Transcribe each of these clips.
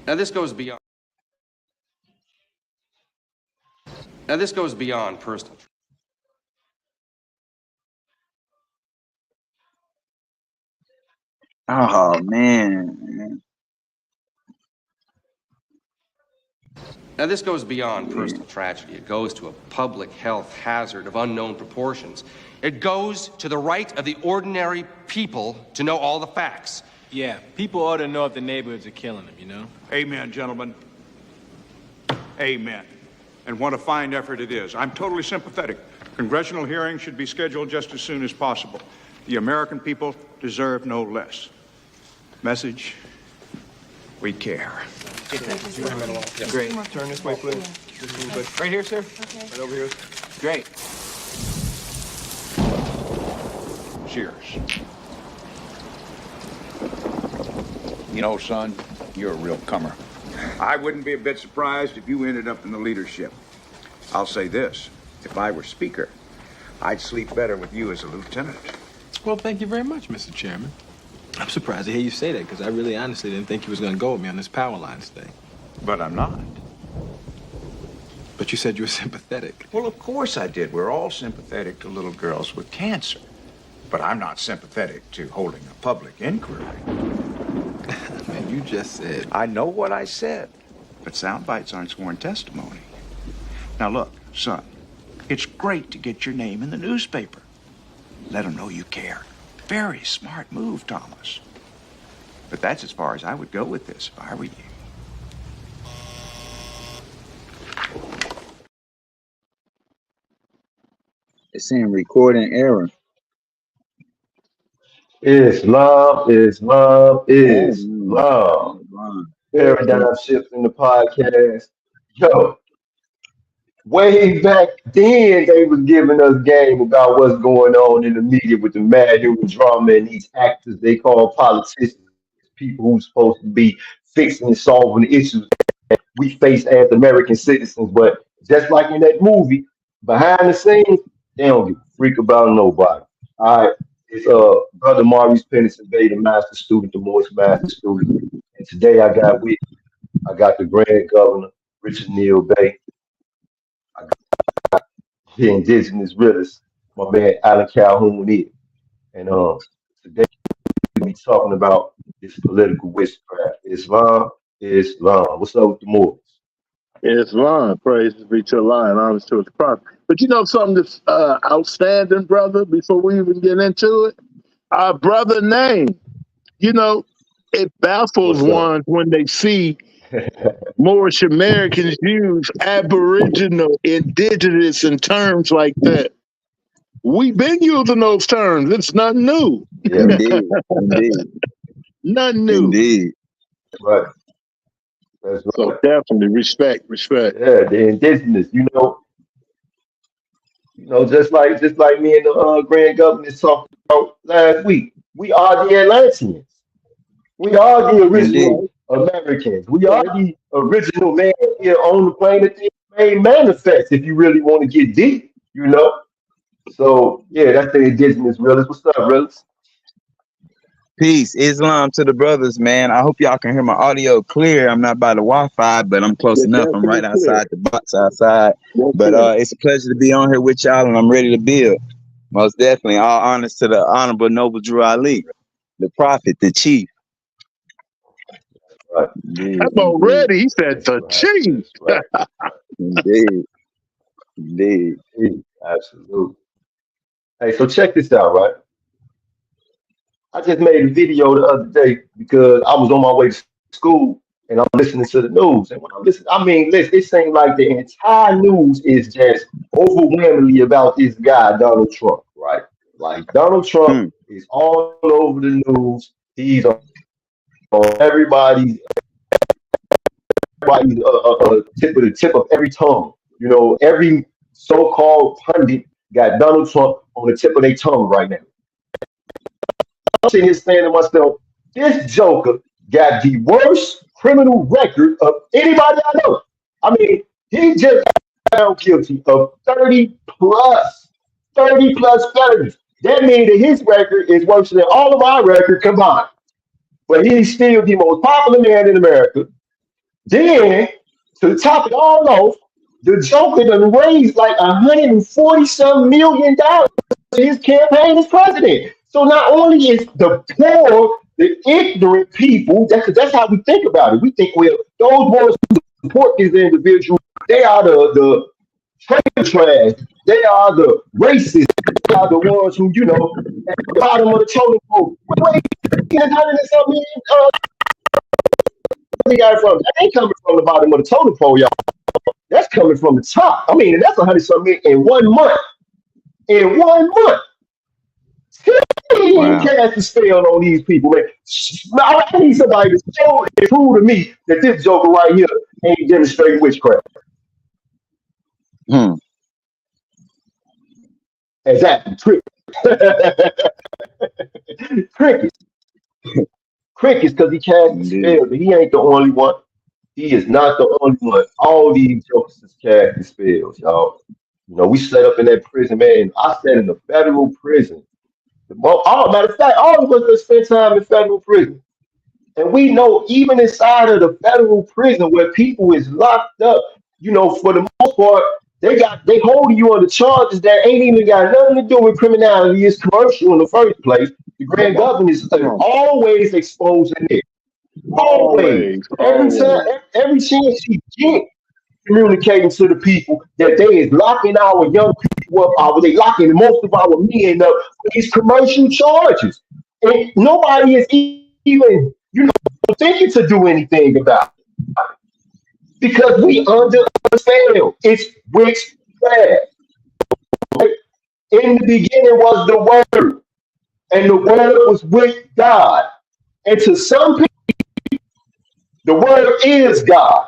Now this goes beyond. Now this goes beyond personal. Oh man. Now this goes beyond personal tragedy. It goes to a public health hazard of unknown proportions. It goes to the right of the ordinary people to know all the facts. Yeah, people ought to know if the neighborhoods are killing them, you know? Amen, gentlemen. Amen. And what a fine effort it is. I'm totally sympathetic. Congressional hearings should be scheduled just as soon as possible. The American people deserve no less. Message, we care. Great. Turn this way, please. Right here, sir? Okay. Right over here. Great. Cheers. You know, son, you're a real comer. I wouldn't be a bit surprised if you ended up in the leadership. I'll say this, if I were speaker, I'd sleep better with you as a lieutenant. Well, thank you very much, Mr. Chairman. I'm surprised to hear you say that, because I really honestly didn't think you was going to go with me on this power lines thing. But I'm not. But you said you were sympathetic. Well, of course I did. We're all sympathetic to little girls with cancer. But I'm not sympathetic to holding a public inquiry. Man, you just said... I know what I said, but sound bites aren't sworn testimony. Now look, son, it's great to get your name in the newspaper. Let them know you care. Very smart move, Thomas. But that's as far as I would go with this if I were you. It's saying recording error. Islam. Paradigm shift in the podcast. Yo, way back then, they was giving us game about what's going on in the media with the mad human drama and these actors they call politicians, people who's supposed to be fixing and solving the issues that we face as American citizens. But just like in that movie, behind the scenes, they don't give a freak about nobody. All right. It's brother Maurice Pennison Bay, the master student, the Morris master student. And today I got the Grand Governor, Richard Neal Bay. I got the indigenous realist, my man Alan Calhoun here. And today we'll be talking about this political witchcraft. Islam. What's up with the Moors? Islam, praise be to Allah and honor to his prophet. But you know something that's outstanding, brother, before we even get into it? Our brother name. You know, it baffles one when they see Moorish Americans use Aboriginal, indigenous, and terms like that. We've been using those terms. It's nothing new. Yeah, indeed. Nothing new. Indeed. Right. That's right. So definitely respect. Yeah, the indigenous, just like me and the Grand Governor talked about last week. We are the Atlanteans. We are the original Americans. We are the original man here on the planet that made manifest. If you really want to get deep, So yeah, that's the indigenous realist. What's up, realist? Peace, Islam to the brothers, man. I hope y'all can hear my audio clear. I'm not by the Wi-Fi, but I'm close enough. I'm right outside the box outside. But it's a pleasure to be on here with y'all, and I'm ready to build. Most definitely. All honors to the Honorable Noble Drew Ali, the prophet, the chief. Right. I'm already. He said the chief. Right. Indeed. Absolutely. Hey, so check this out, right? I just made a video the other day because I was on my way to school and I'm listening to the news. And when I'm listening, it seems like the entire news is just overwhelmingly about this guy, Donald Trump, right? Like Donald Trump is all over the news. He's on everybody's tip of every tongue. Every so-called pundit got Donald Trump on the tip of their tongue right now. I'm sitting here saying to myself, this Joker got the worst criminal record of anybody I know. I mean, he just got found guilty of 30 plus felonies. That means that his record is worse than all of our record combined. But he's still the most popular man in America. Then, to top it all off, the Joker done raised like $140-some million to his campaign as president. So not only is the poor, the ignorant people, that's how we think about it. We think, well, those ones who support these individuals, they are the trailer trash. They are the racists. They are the ones who, at the bottom of the totem pole. Wait, $100 and something million, got it from? That ain't coming from the bottom of the totem pole, y'all. That's coming from the top. I mean, that's 100-some million in 1 month. In 1 month. He Wow. cast a spell on these people, man. I need somebody to show and prove to me that this Joker right here ain't demonstrating witchcraft. Hmm. Exactly. Crickets. Crickets, because he cast the Indeed. spell, but he ain't the only one. He is not the only one. All these jokers is casting spells, y'all. We set up in that prison, man. And I sat in a federal prison. Matter of fact, all of us that spend time in federal prison. And we know even inside of the federal prison where people is locked up, for the most part, they holding you on the charges that ain't even got nothing to do with criminality. It's commercial in the first place. The grand government is always exposing it. Always. Always, Every time, always. every chance she get, communicating to the people that they is locking our young people up, they locking most of our men up for these commercial charges. And nobody is even, thinking to do anything about it because we understand it's witchcraft. In the beginning was the word, and the word was with God. And to some people, the word is God.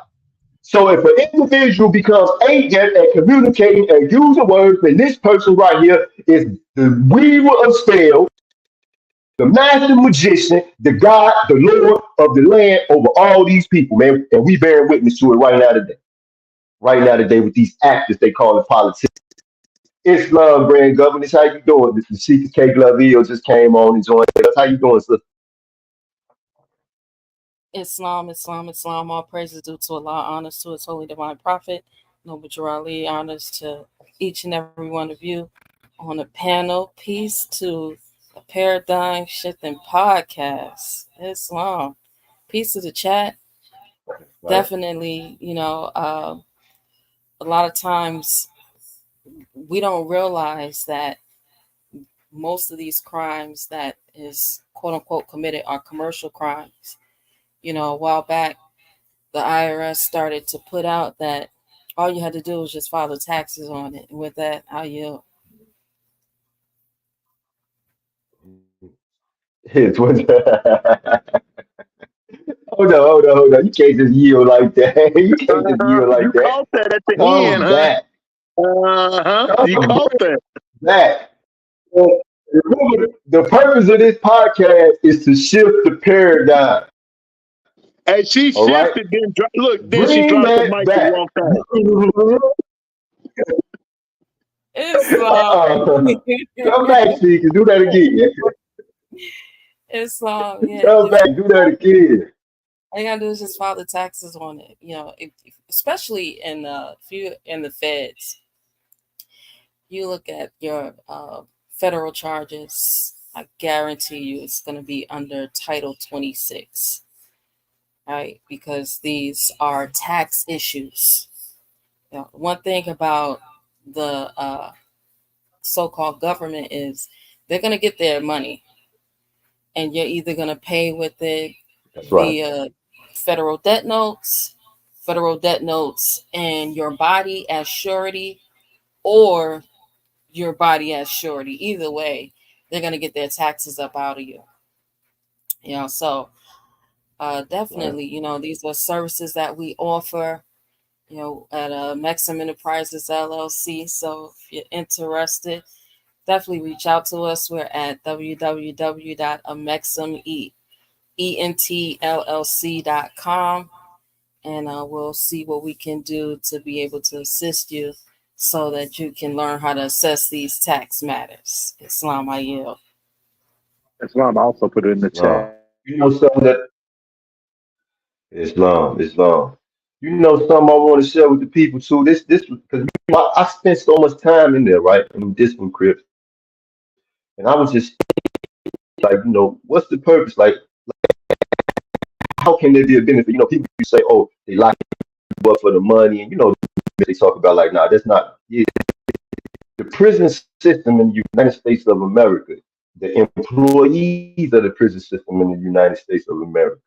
So if an individual becomes agent and communicating and using words, then this person right here is the weaver of spells, the master magician, the God, the Lord of the land over all these people, man. And we bear witness to it right now today. Right now today with these actors they call it politics. Islam grand governance, how you doing? This is Sheikah K. Glaville just came on and joined us. How you doing, sister? Islam, Islam, Islam, all praises due to Allah, honors to His holy divine prophet, Noble Ali, honors to each and every one of you on the panel. Peace to the Paradigm Shifting Podcast, Islam. Peace to the chat. Right. Definitely, a lot of times we don't realize that most of these crimes that is quote unquote committed are commercial crimes. A while back, the IRS started to put out that all you had to do was just file the taxes on it. And with that, I yield. It's what hold on. You can't just yield like that. You can't just yield You like that. caught that at the end, Come huh? back. You Come caught that. back. Remember, the purpose of this podcast is to shift the paradigm. And she All right? shifted, then she Bring dropped the that mic and back. walked out. Islam. Come back, Sheikah. Do that again. Islam, yeah. Come back. Do that again. All you gotta do is just file the taxes on it. Especially if you in the feds, you look at your federal charges. I guarantee you, it's gonna be under Title 26, right? Because these are tax issues. One thing about the so-called government is they're gonna get their money, and you're either gonna pay with it That's right. via federal debt notes, and your body as surety, or your body as surety. Either way, they're gonna get their taxes up out of you. So Right. definitely, these are services that we offer, at Maxim Enterprises LLC. So if you're interested, definitely reach out to us. We're at www.ameximentllc.com, and we'll see what we can do to be able to assist you so that you can learn how to assess these tax matters. Islam, I yield. Islam also put it in the Islam. chat. Something that Islam. You know, something I want to share with the people too. This because I spent so much time in there, right? In this one, Crip, and I was just like, what's the purpose? Like, how can there be a benefit? You know, people say, oh, they lock you up for the money, and they talk about like, nah, that's not. Yeah, the prison system in the United States of America, the employees of the prison system in the United States of America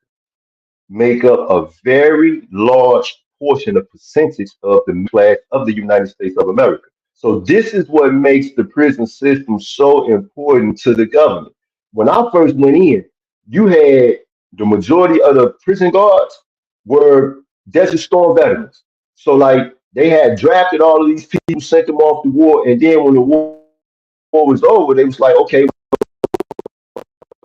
make up a very large portion of percentage of the middle class of the United States of America. So this is what makes the prison system so important to the government. When I first went in, you had the majority of the prison guards were Desert Storm veterans. So like they had drafted all of these people, sent them off the war, and then when the war was over, they was like, okay,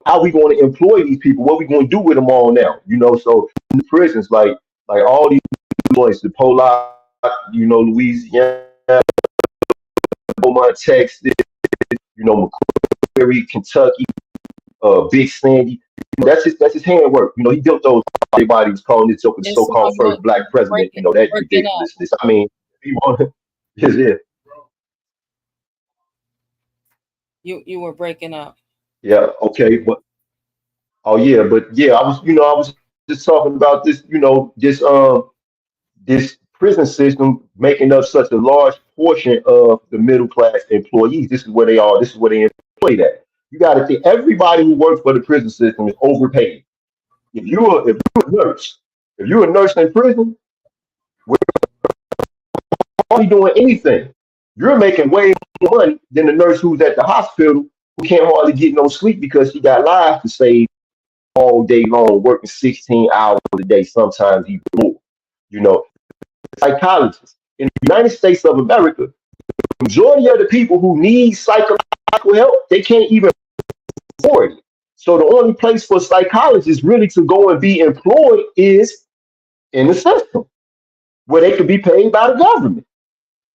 how we going to employ these people? What we going to do with them all now? So in the prisons, like all these boys, the Polar, Louisiana, Beaumont, Texas, McCreary, Kentucky, Big Sandy. That's his handwork. He built those. Everybody was calling this joke the so-called first black president. That ridiculousness. I mean, he wanted, yeah. You were breaking up. Yeah, okay, but oh yeah, but yeah, I was just talking about this, this prison system making up such a large portion of the middle class employees. This is where they are. This is where they employed at. You got to think everybody who works for the prison system is overpaid. If you're a nurse, if you're a nurse in prison, hardly doing anything. You're making way more money than the nurse who's at the hospital who can't hardly get no sleep because she got lives to save all day long, working 16 hours a day, sometimes even more. You know, Psychologists in the United States of America, the majority of the people who need psychological help, they can't even afford it. So the only place for psychologists really to go and be employed is in the system where they could be paid by the government.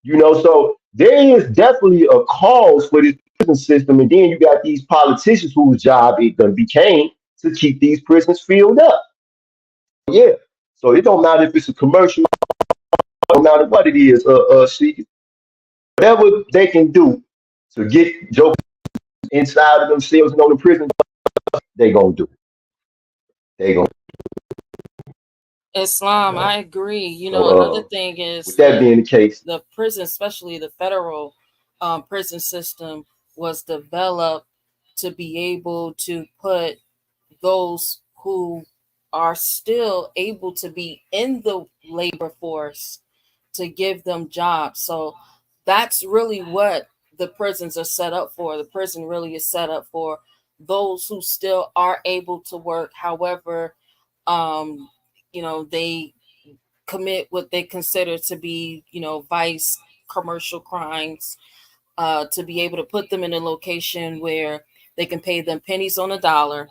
So there is definitely a cause for this prison system. And then you got these politicians whose job it done became to keep these prisons filled up. Yeah. So it don't matter if it's a commercial, no matter what it is, see, whatever they can do to get jokers inside of themselves and on the prison, they gonna do it. They gonna. Islam, I agree. Another So thing is with that being the case, the prison, especially the federal prison system, was developed to be able to put those who are still able to be in the labor force to give them jobs. So that's really what the prisons are set up for. The prison really is set up for those who still are able to work. However, they commit what they consider to be, vice, commercial crimes, to be able to put them in a location where they can pay them pennies on a dollar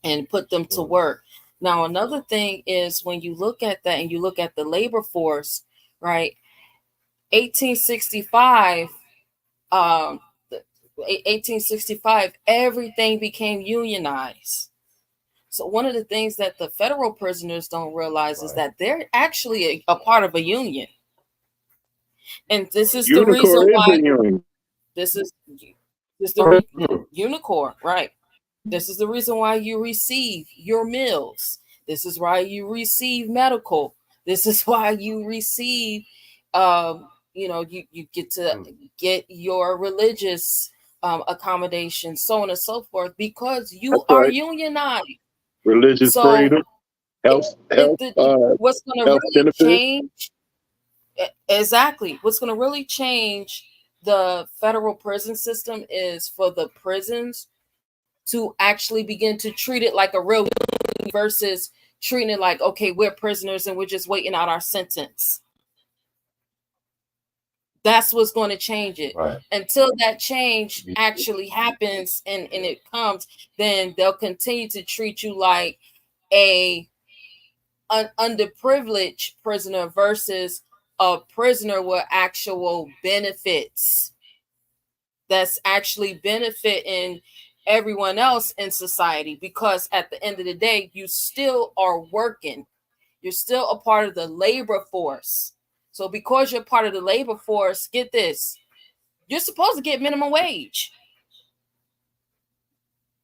and put them to work. Now, another thing is when you look at that and you look at the labor force, right? 1865, 1865, everything became unionized. So one of the things that the federal prisoners don't realize is that they're actually a part of a union. And this is the reason Unicorn is a why union. this is unicorn, right? This is the reason why you receive your meals. This is why you receive medical. This is why you receive, you get to get your religious accommodations, so on and so forth, because That's you are right. unionized. Religious So freedom, health, what's going to health really benefits. change, exactly, what's going to really change the federal prison system is for the prisons to actually begin to treat it like a real versus treating it like, okay, we're prisoners and we're just waiting out our sentence. That's what's going to change it. right. Until that change actually happens and it comes, then they'll continue to treat you like an underprivileged prisoner versus a prisoner with actual benefits that's actually benefiting everyone else in society, because at the end of the day, you still are working. You're still a part of the labor force. So because you're part of the labor force, get this, you're supposed to get minimum wage.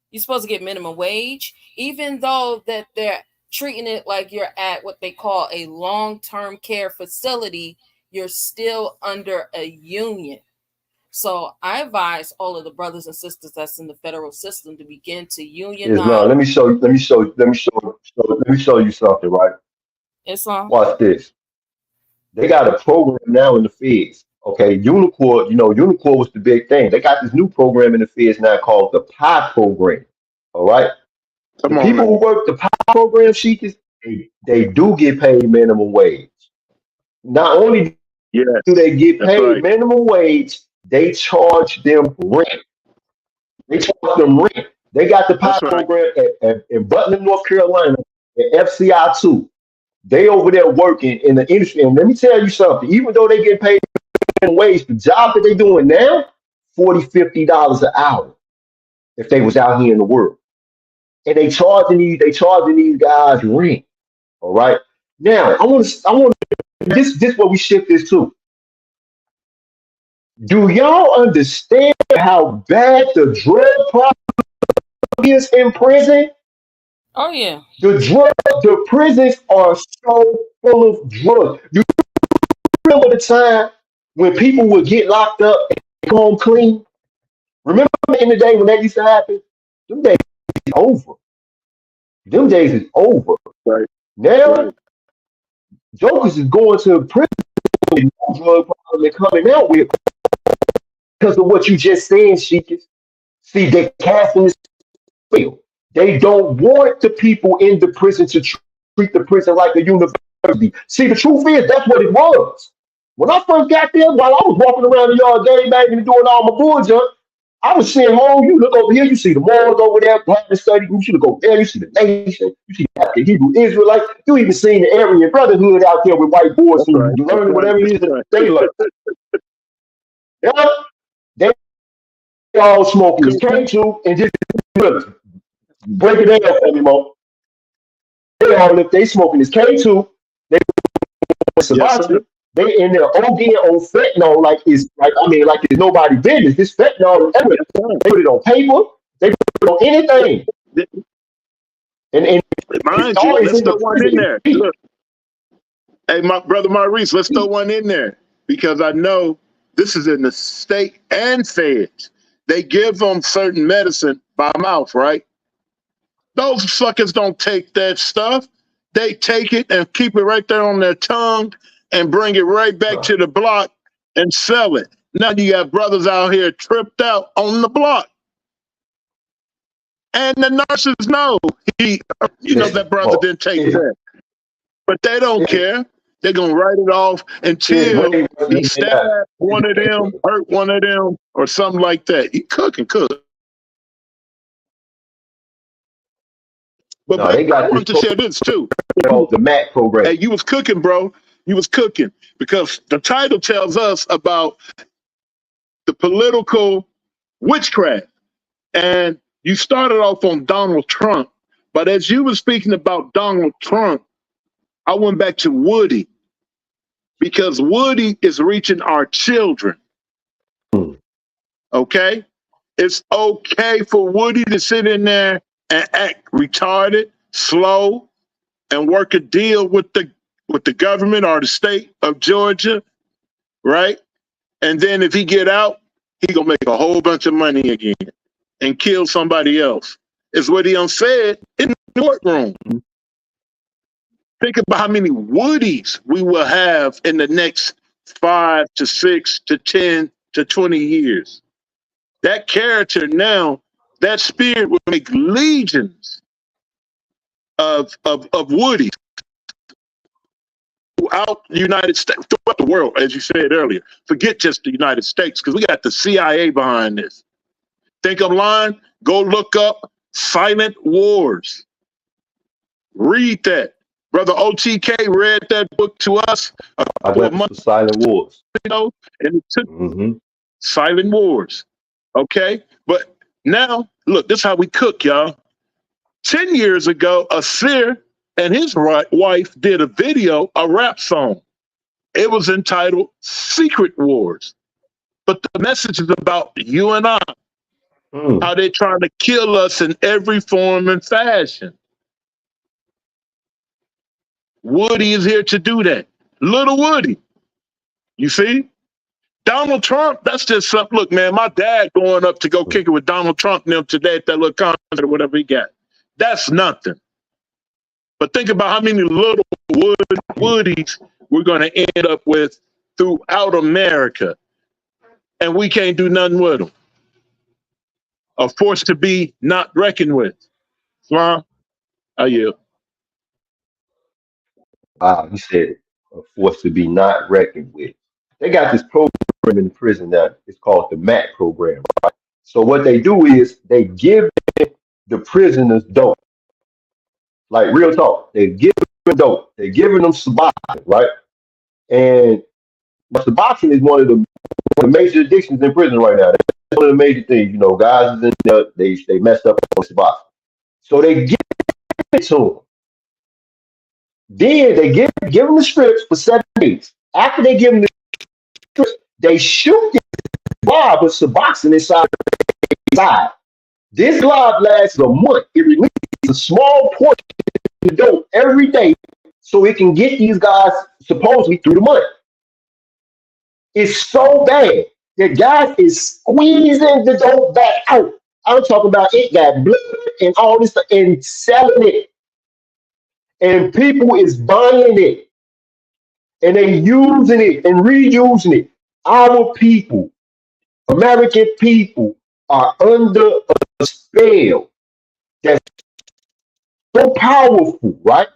You're supposed to get minimum wage, even though that they're treating it like you're at what they call a long-term care facility, you're still under a union. So I advise all of the brothers and sisters that's in the federal system to begin to unionize. Let me show you something, right? Islam. Watch this. They got a program now in the feds. Okay, Unicorn, Unicorn was the big thing. They got this new program in the feds now called the PI program. All right. Come The on, people man. who work the PI program, Sheikah, they do get paid minimum wage. Not only Yeah, do they get that's paid right. minimum wage, they charge them rent. They charge them rent. They got the PI That's right. program in Butler, North Carolina, at FCI2. They over there working in the industry. And let me tell you something, even though they get paid minimum wage, the job that they doing now, $40, $50 an hour if they was out here in the world. And they charging these guys rent. All right. Now I want this where we shift this to. Do y'all understand how bad the drug problem is in prison? Oh yeah. The prisons are so full of drugs. You remember the time when people would get locked up and come home clean? Remember in the day when that used to happen? Them days is over. Them days is over. Right. Now, Right. jokers is going to prison with no drug problem they're coming out with because of what you just said, Sheikah. See, they're casting this field. They don't want the people in the prison to treat the prison like a university. See, the truth is, that's what it was. When I first got there, while I was walking around the yard game banging and doing all my bull junk, I was seeing home. You look over here, you see the malls over there, Bible study groups. You look over there, you see the nation, you see the Hebrew Israelite. You even seen the Aryan Brotherhood out there with white boys That's right. who That's learning right. whatever it is That's that right. they learn. Yeah, they all smoking this K2 and just break it down for me, Mo. They smoking this K2, they Yes, sir. Savatra, they in there ODing on fentanyl like it's nobody business. This fentanyl is everywhere. Yes, sir. They put it on paper, they put it on anything. And it's Mind you, always let's in the throw one in prison. there. Look, hey, my brother Maurice, let's throw one in there because I know this is in the state and feds. They give them certain medicine by mouth, right? Those suckers don't take that stuff. They take it and keep it right there on their tongue and bring it right back to the block and sell it. Now you got brothers out here tripped out on the block. And the nurses know that brother didn't take that. But they don't care. They're going to write it off until he stabbed one of them, hurt one of them, or something like that. He cook. But No, they I got wanted to share this too. the MAC program. Hey, you was cooking, bro. You was cooking because the title tells us about the political witchcraft. And you started off on Donald Trump. But as you were speaking about Donald Trump, I went back to Woody because Woody is reaching our children. Okay? It's okay for Woody to sit in there and act retarded, slow, and work a deal with the government or the state of Georgia, right? And then if he get out, he gonna make a whole bunch of money again and kill somebody else. Is what he said in the courtroom. Think about how many Woodies we will have in the next 5 to 6 to 10 to 20 years. That character now, that spirit will make legions of Woodies throughout the United States, throughout the world, as you said earlier. Forget just the United States, because we got the CIA behind this. Think I'm lying? Go look up Silent Wars. Read that. Brother OTK read that book to us I got the Silent Wars. And it took Silent Wars. Okay? But now, look, this is how we cook, y'all. 10 years ago, a seer and his wife did a video, a rap song. It was entitled Secret Wars. But the message is about you and I, how they're trying to kill us in every form and fashion. Woody is here to do that. Little Woody. You see? Donald Trump, that's just something. Look, man, my dad going up to go kick it with Donald Trump and them today at that little concert or whatever he got. That's nothing. But think about how many little Woodies we're going to end up with throughout America. And we can't do nothing with them. A force to be not reckoned with. Islam, I yield. Wow, he said a force to be not reckoned with. They got this program in the prison that it's called the MAC program. Right? So what they do is they give the prisoners dope. Like real talk. They give them dope. They're giving them Suboxone, right? And Suboxone is one of the major addictions in prison right now. That's one of the major things. You know, guys is in there, they messed up on Suboxone. So they give it to them. Then they give them the strips for 7 days. After they give them the strips, they shoot the glob with Suboxone inside the glob. This glob lasts a month. It releases a small portion of the dope every day so it can get these guys supposedly through the month. It's so bad that guys is squeezing the dope back out. I'm talking about it got blood and all this stuff and selling it. And people is buying it. And they using it and reusing it. Our people, American people, are under a spell that's so powerful, right?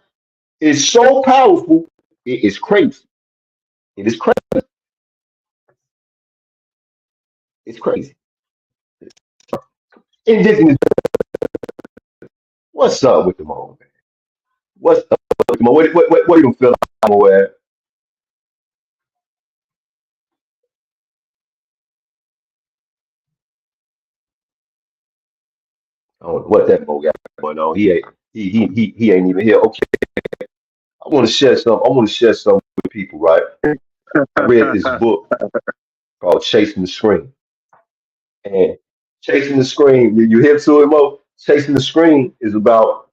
It's so powerful, it is crazy. It is crazy. It's crazy. Indigenous. What's up with the moment, man? What's up with the moment? What do you feel like at? I don't know what that Mo got going on. He ain't even here. Okay. I want to share some with people, right? I read this book called Chasing the Scream. And Chasing the Scream, you hip to it, Mo? Chasing the Scream is about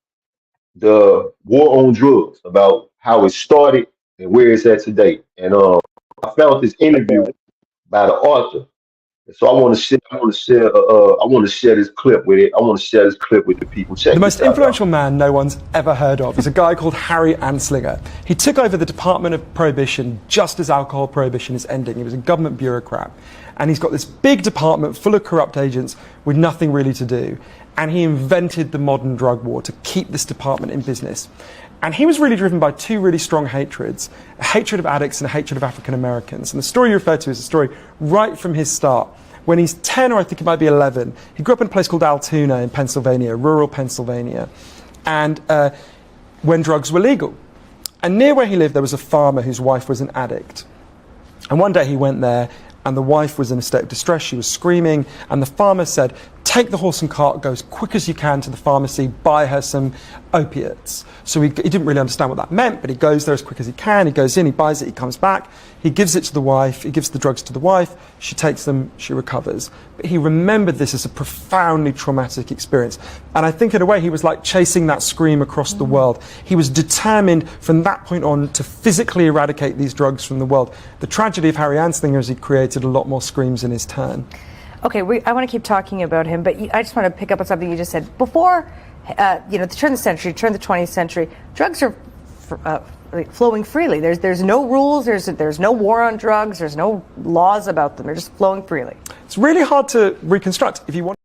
the war on drugs, about how it started and where it's at today. And I found this interview by the author. So I want to share this clip with it. I want to share this clip with the people. Check The most this out, influential y'all. man no one's ever heard of is a guy called Harry Anslinger. He took over the Department of Prohibition just as alcohol prohibition is ending. He was a government bureaucrat. And he's got this big department full of corrupt agents with nothing really to do. And he invented the modern drug war to keep this department in business. And he was really driven by two really strong hatreds, a hatred of addicts and a hatred of African Americans. And the story you referred to is a story right from his start. When he's 10, or I think it might be 11, he grew up in a place called Altoona in Pennsylvania, rural Pennsylvania, and when drugs were legal. And near where he lived, there was a farmer whose wife was an addict. And one day he went there, and the wife was in a state of distress. She was screaming, and the farmer said, take the horse and cart, go as quick as you can to the pharmacy, buy her some opiates. So he didn't really understand what that meant, but he goes there as quick as he can. He goes in, he buys it, he comes back, he gives it to the wife, he gives the drugs to the wife, she takes them, she recovers. But he remembered this as a profoundly traumatic experience. And I think in a way he was like chasing that scream across the world. He was determined from that point on to physically eradicate these drugs from the world. The tragedy of Harry Anslinger is he created a lot more screams in his turn. Okay, I want to keep talking about him, but I just want to pick up on something you just said. Before, the turn of the century, turn of the 20th century, drugs are flowing freely. There's no rules, there's no war on drugs, there's no laws about them. They're just flowing freely. It's really hard to reconstruct if you want.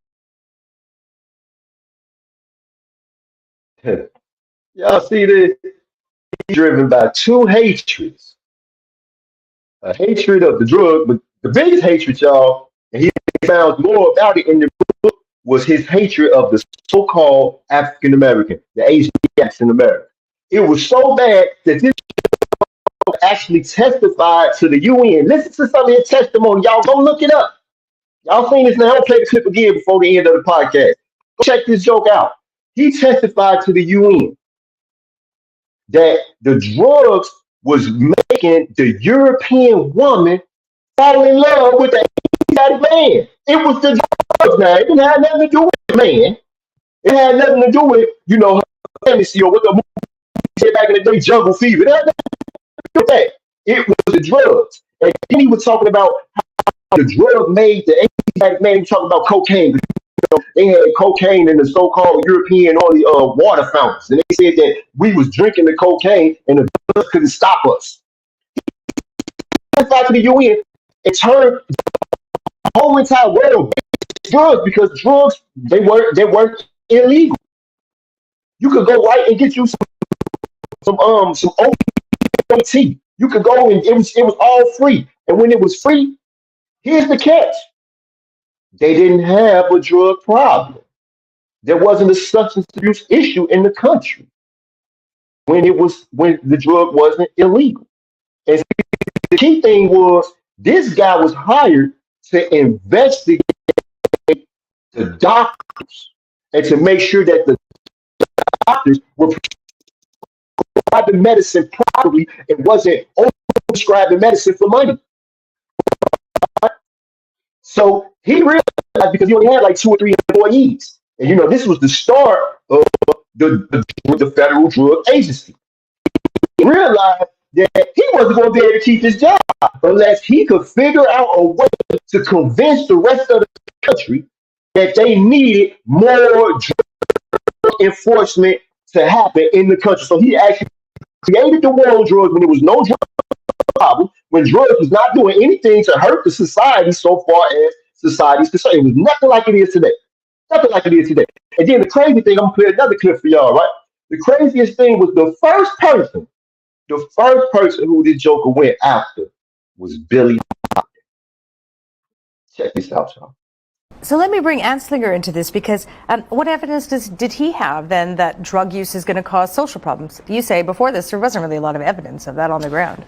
Y'all see this? He's driven by two hatreds. A hatred of the drug, but the biggest hatred, y'all, and he found more about it in the book, was his hatred of the so-called African American, the Asiatics in America. It was so bad that this actually testified to the UN. Listen to some of his testimony. Y'all go look it up. Y'all seen this now. I'll play the clip again before the end of the podcast. Go check this joke out. He testified to the UN that the drugs was making the European woman fall in love with the Asiatic man. It was the drugs now. It didn't have nothing to do with the man. It had nothing to do with, her fantasy or what the movie said back in the day, jungle fever. It had nothing to do with that. It was the drugs. And then he was talking about how the drug made the Asiatic man. He was talking about cocaine. They had cocaine in the so-called European only water fountains. And they said that we was drinking the cocaine and the drugs couldn't stop us. Back to the UN, it turned the whole entire world drugs because drugs they weren't illegal. You could go right and get you some OT. You could go and it was all free. And when it was free, here's the catch. They didn't have a drug problem. There wasn't a substance abuse issue in the country when the drug wasn't illegal. And the key thing was this guy was hired to investigate the doctors and to make sure that the doctors were prescribing medicine properly and wasn't prescribing medicine for money. So he realized because he only had like 2 or 3 employees. And this was the start of the federal drug agency. He realized that he wasn't going to be able to keep his job unless he could figure out a way to convince the rest of the country that they needed more drug enforcement to happen in the country. So he actually created the war on drugs when there was no drug problem, when drugs was not doing anything to hurt the society so far as society's concerned. It was nothing like it is today. Nothing like it is today. And then the crazy thing, I'm going to play another clip for y'all, right? The craziest thing was the first person who this Joker went after was Billy. Check this out, y'all. So let me bring Anslinger into this because what evidence did he have then that drug use is going to cause social problems? You say before this there wasn't really a lot of evidence of that on the ground.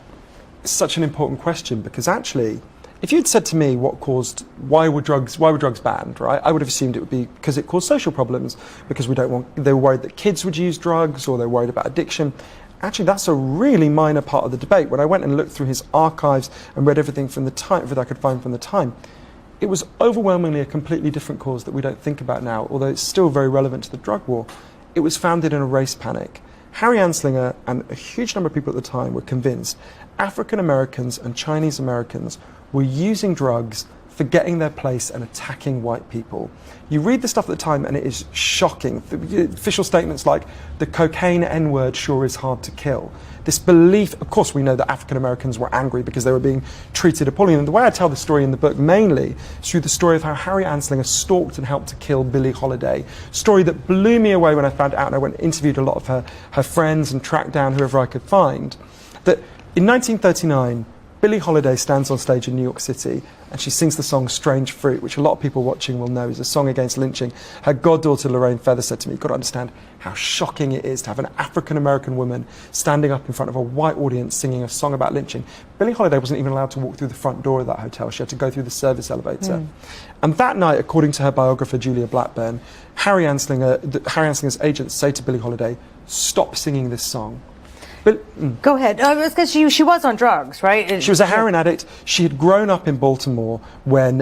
It's such an important question because actually, if you'd said to me why were drugs banned, right? I would have assumed it would be because it caused social problems, because they were worried that kids would use drugs or they're worried about addiction. Actually, that's a really minor part of the debate. When I went and looked through his archives and read everything from the time that I could find from the time, it was overwhelmingly a completely different cause that we don't think about now, although it's still very relevant to the drug war. It was founded in a race panic. Harry Anslinger and a huge number of people at the time were convinced African Americans and Chinese Americans were using drugs, forgetting their place and attacking white people. You read the stuff at the time and it is shocking. The official statements like, the cocaine N-word sure is hard to kill. This belief, of course we know that African Americans were angry because they were being treated appallingly. And the way I tell the story in the book mainly is through the story of how Harry Anslinger stalked and helped to kill Billie Holiday. Story that blew me away when I found out, and I went and interviewed a lot of her friends and tracked down whoever I could find. That in 1939, Billie Holiday stands on stage in New York City and she sings the song Strange Fruit, which a lot of people watching will know is a song against lynching. Her goddaughter Lorraine Feather said to me, you've got to understand how shocking it is to have an African-American woman standing up in front of a white audience singing a song about lynching. Billie Holiday wasn't even allowed to walk through the front door of that hotel. She had to go through the service elevator. And that night, according to her biographer Julia Blackburn, Harry Anslinger's agents say to Billie Holiday, stop singing this song. Go ahead. Because she was on drugs, right? She was a heroin addict. She had grown up in Baltimore when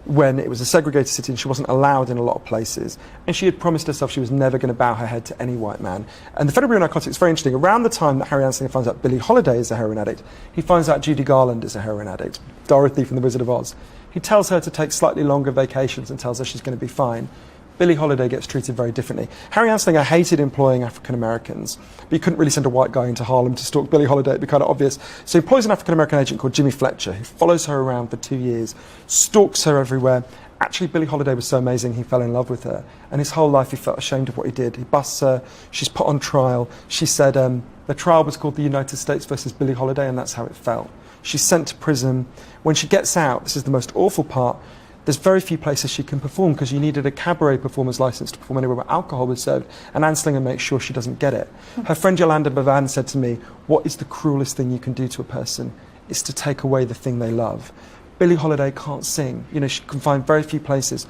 it was a segregated city and she wasn't allowed in a lot of places. And she had promised herself she was never going to bow her head to any white man. And the Federal Bureau of Narcotics is very interesting. Around the time that Harry Anslinger finds out Billie Holiday is a heroin addict, he finds out Judy Garland is a heroin addict, Dorothy from The Wizard of Oz. He tells her to take slightly longer vacations and tells her she's going to be fine. Billie Holiday gets treated very differently. Harry Anslinger hated employing African Americans, but you couldn't really send a white guy into Harlem to stalk Billie Holiday. It'd be kind of obvious. So he employs an African American agent called Jimmy Fletcher, who follows her around for 2 years, stalks her everywhere. Actually, Billie Holiday was so amazing, he fell in love with her. And his whole life, he felt ashamed of what he did. He busts her. She's put on trial. She said the trial was called the United States versus Billie Holiday, and that's how it felt. She's sent to prison. When she gets out, this is the most awful part, there's very few places she can perform because you needed a cabaret performer's license to perform anywhere where alcohol was served, and Anslinger makes sure she doesn't get it. Her friend Yolanda Bavan said to me, what is the cruelest thing you can do to a person? It's to take away the thing they love. Billie Holiday can't sing. She can find very few places.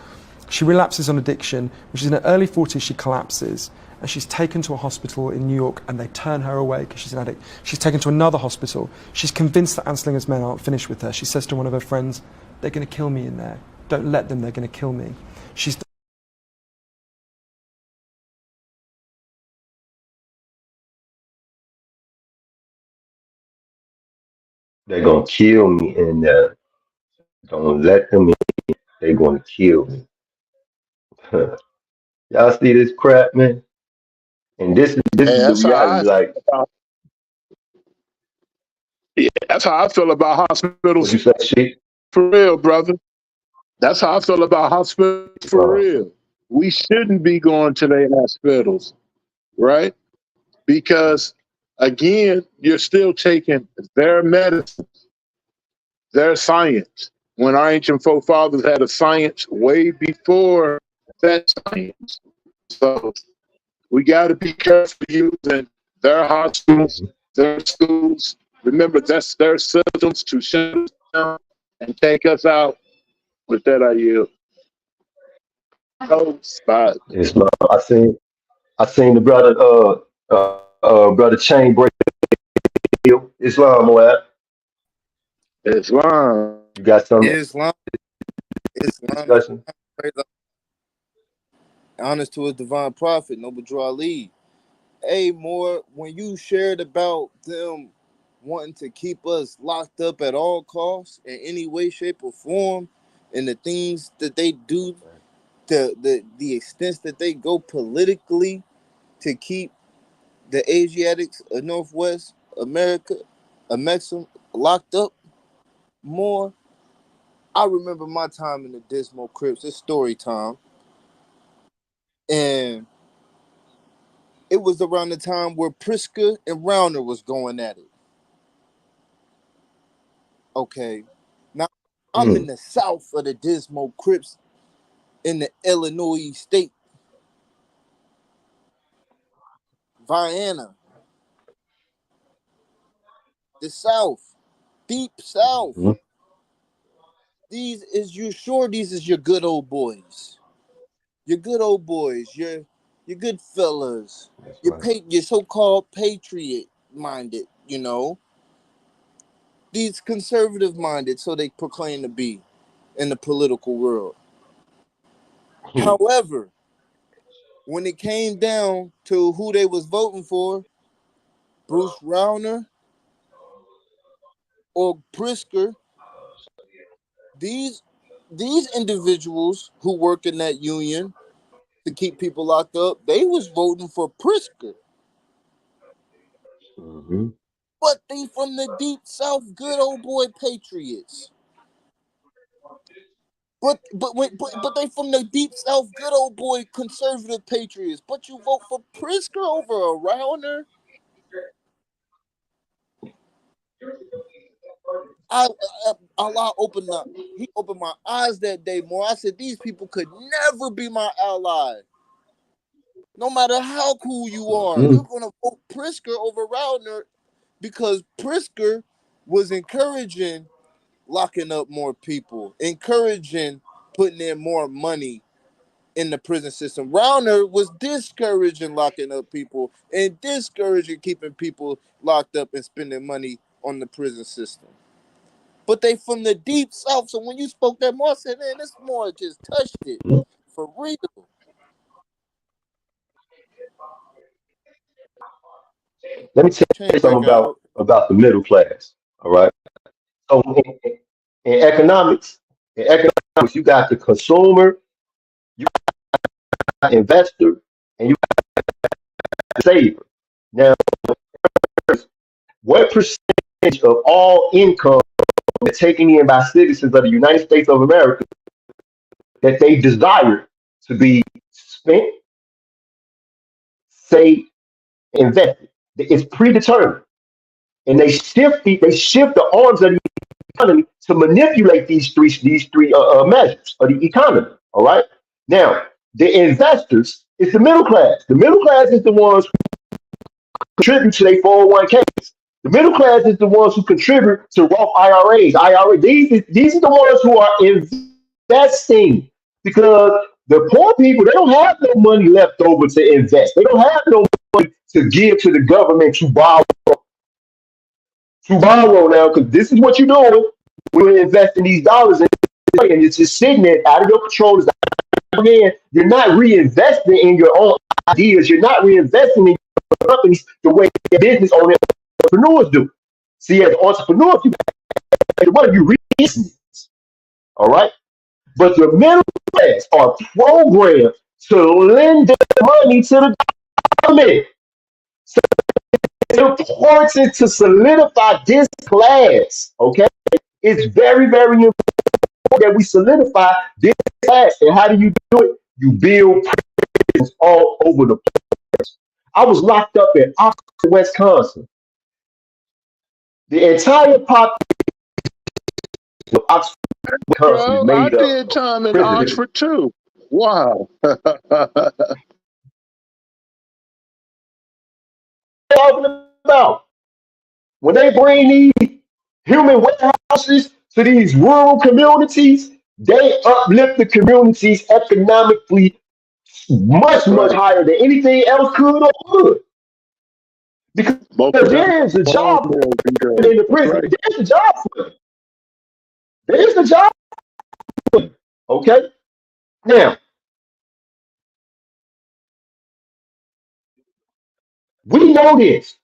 She relapses on addiction. When she's in her early 40s, she collapses. and she's taken to a hospital in New York, and they turn her away because she's an addict. She's taken to another hospital. She's convinced that Anslinger's men aren't finished with her. She says to one of her friends, "They're going to kill me in there. Don't let them, they're going to kill me." She's They're gonna kill me in there. Don't let them in. They're gonna kill me. Y'all see this crap, man? And this And is the that's how reality. Like that's how I feel about what hospitals you say, shit. for real, brother. That's how I feel about hospitals for Uh, real. We shouldn't be going to their hospitals, right? Because again, you're still taking their medicine, their science. When our ancient forefathers had a science way before that science. So we got to be careful using their hospitals, their schools. Remember, that's their systems to shut us down and take us out. With that, I yield. Oh, spot. Islam. I seen the brother brother Chain break Islam. What Islam. you got some Islam, Islam, discussion? praise Allah, honest to his divine prophet, Noble Drew Ali. Hey, more when you shared about them wanting to keep us locked up at all costs in any way, shape, or form, and the things that they do, the extents that they go politically to keep the Asiatics of Northwest America, a Mexican locked up more. I remember my time in the Dismal Crips. It's story time. And it was around the time where Priska and Rauner was going at it. Okay. Now, I'm in Mm, the south of the Dismal Crips in the Illinois state, Vienna, the south, deep south. mhm. These is your good old boys. Your good old boys, your good fellas, That's right. your so-called patriot minded, these conservative minded, so they proclaim to be in the political world. Hmm. However, when it came down to who they was voting for, Bruce Rauner or Prisker, these these individuals who work in that union to keep people locked up, they was voting for Prisker. Hmm. But they from the deep south, good old boy patriots. But they from the deep south, good old boy conservative patriots. But you vote for Prisker over a Rauner. Allah opened up. He opened my eyes that day more. I said these people could never be my ally. No matter how cool you are, Hmm. you're gonna vote Prisker over Rauner because Prisker was encouraging locking up more people, encouraging putting in more money in the prison system. Rauner was discouraging locking up people and discouraging keeping people locked up and spending money on the prison system. But they from the deep south, so when you spoke that more, I said, man, this more just touched it for real. Let me tell you Chain something breaker out. about the middle class. All right. So in economics, in economics, you got the consumer, you got the investor, and you got the saver. Now, what percentage of all income is taken in by citizens of the United States of America that they desire to be spent, saved, invested? It's predetermined, and they shift the arms of the economy to manipulate these three measures of the economy. All right. Now, the investors is the middle class. The middle class is the ones contribute to their 401ks. The middle class is the ones who contribute to Roth IRAs. These are the ones who are investing because The poor people, they don't have no money left over to invest. They don't have no money to give to the government to borrow now, because this is what you're doing. We're investing these dollars in, and it's just sitting there out of your control. Again, you're not reinvesting in your own ideas. You're not reinvesting in your companies the way business owners, entrepreneurs do. See, as entrepreneurs, you got money, you reinvest. All right, but the middle class are programmed to lend their money to the government. So it's important to solidify this class. Okay, it's very, very important that we solidify this class. And how do you do it? You build prisons all over the place. I was locked up in Oxford, Wisconsin. The entire population of Oxford, Wisconsin is Bro, I made up did of time in prisoners. Oxford too. Wow. Talking about when they bring these human warehouses to these rural communities, they uplift the communities economically much, much Right. higher than anything else could or would. Because Most of them there is a farm job bills and in drugs. the That's prison. right. There's a job for them. There's a job for them. Okay? Now, we know this.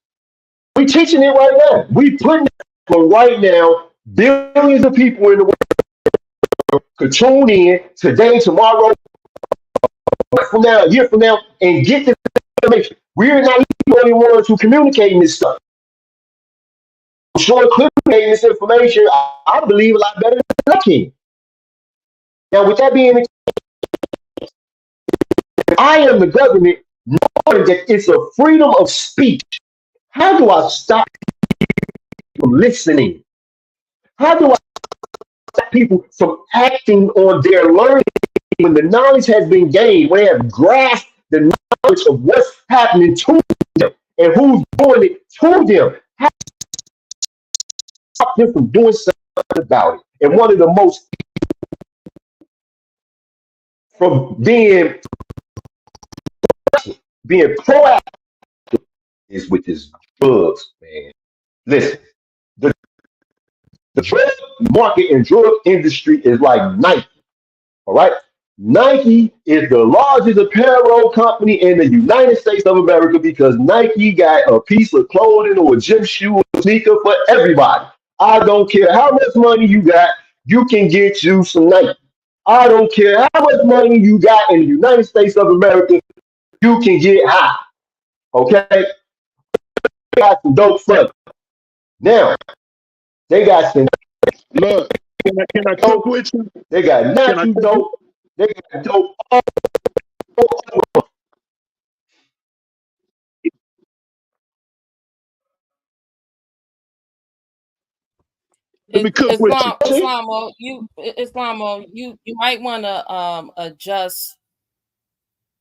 We teaching it right now. We putting it on right now. Billions of people in the world could tune in today, tomorrow, from now, a year from now, and get this information. We're not the only ones who communicating this stuff. I'm sure communicating this information, I believe a lot better than I can. Now, with that being, I am the government, knowing that it's a freedom of speech. How do I stop people from listening? How do I stop people from acting on their learning when the knowledge has been gained, when they have grasped the knowledge of what's happening to them and who's doing it to them? How do I stop them from doing something about it? And one of the most from being proactive is with this drugs, man. Listen, the, the drug market and drug industry is like Nike. All right. Nike is the largest apparel company in the United States of America because Nike got a piece of clothing or a gym shoe or a sneaker for everybody. I don't care how much money you got, you can get you some Nike. I don't care how much money you got in the United States of America, you can get high. Okay? They got some dope flavor. Now, they got some Look, can I cook dope, with you? they got Can I natural cook with dope, they got dope. Let me cook with you. Islamo, you might want to adjust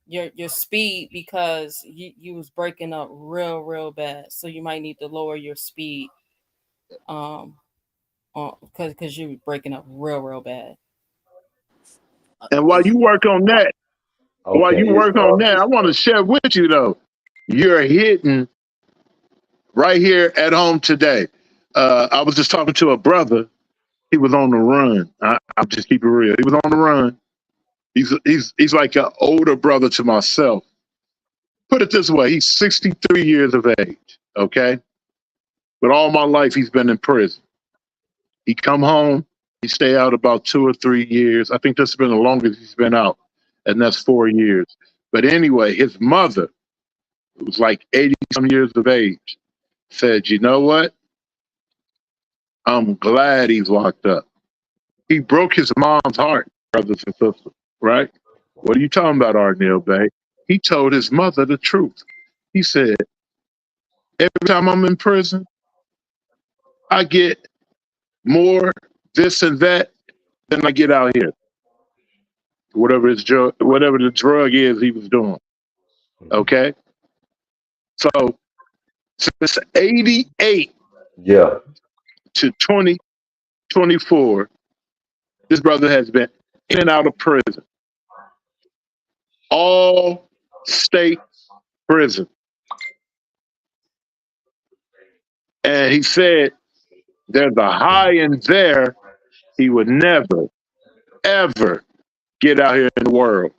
your speed because you was breaking up real bad. So you might need to lower your speed um because you were breaking up real bad. And while you work on that, Okay, it's I want to share with you though. You're hitting right here at home today. I was just talking to a brother. He was on the run. I'll just keep it real. He was on the run. He's like an older brother to myself. Put it this way, he's 63 years of age. Okay, but all my life he's been in prison. He come home. He stay out about 2 or 3 years. I think this has been the longest he's been out, and that's 4 years. But anyway, his mother, who was like 80 some years of age, said, "You know what? I'm glad he's locked up." He broke his mom's heart, brothers and sisters, right? What are you talking about, Arnell Bay? He told his mother the truth. He said, every time I'm in prison, I get more this and that than I get out here. Whatever the drug is he was doing. Okay? So since 88 Yeah. to 2024, this brother has been in and out of prison. all state prison. And he said there's a high in there he would never, ever get out here in the world.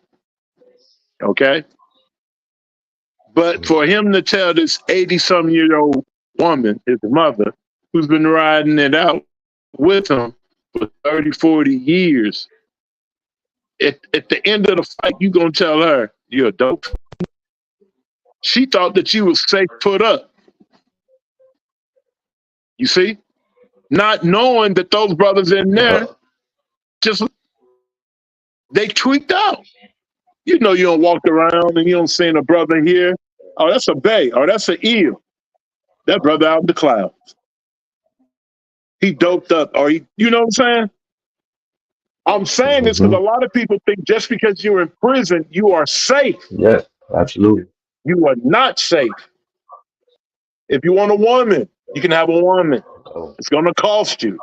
Okay? But for him to tell this 80-some-year-old woman, his mother, who's been riding it out with him for 30, 40 years, at the end of the fight, you going to tell her, you're a dope. She thought that you was safe put up. You see? Not knowing that those brothers in there, just, they tweaked out. You know, you don't walk around and you don't see a brother here. Oh, that's a bay. Oh, that's an eel. That brother out in the clouds. He doped up. Or he, you know what I'm saying? I'm saying this because a lot of people think just because you're in prison, you are safe. Yes, absolutely. You are not safe. If you want a woman, you can have a woman. It's going to cost you.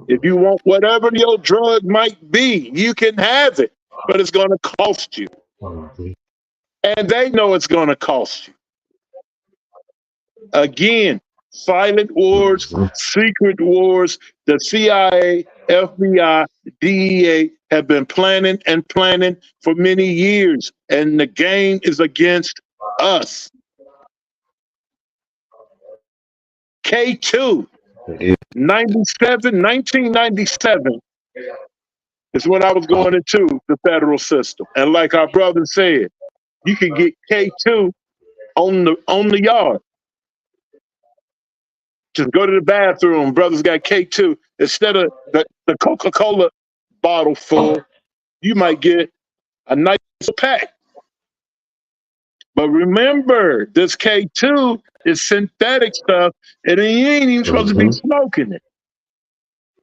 If you want whatever your drug might be, you can have it, but it's going to cost you. And they know it's going to cost you. Again, silent wars, secret wars, the CIA, FBI, DEA have been planning and planning for many years, and the game is against us. K2, 1997 is when I was going into the federal system. And like our brother said, you can get K2 on the yard. Just go to the bathroom. Brothers got K2. Instead of the Coca-Cola bottle full, you might get a nice pack. But remember, this K2 is synthetic stuff, and you ain't even supposed to be smoking it.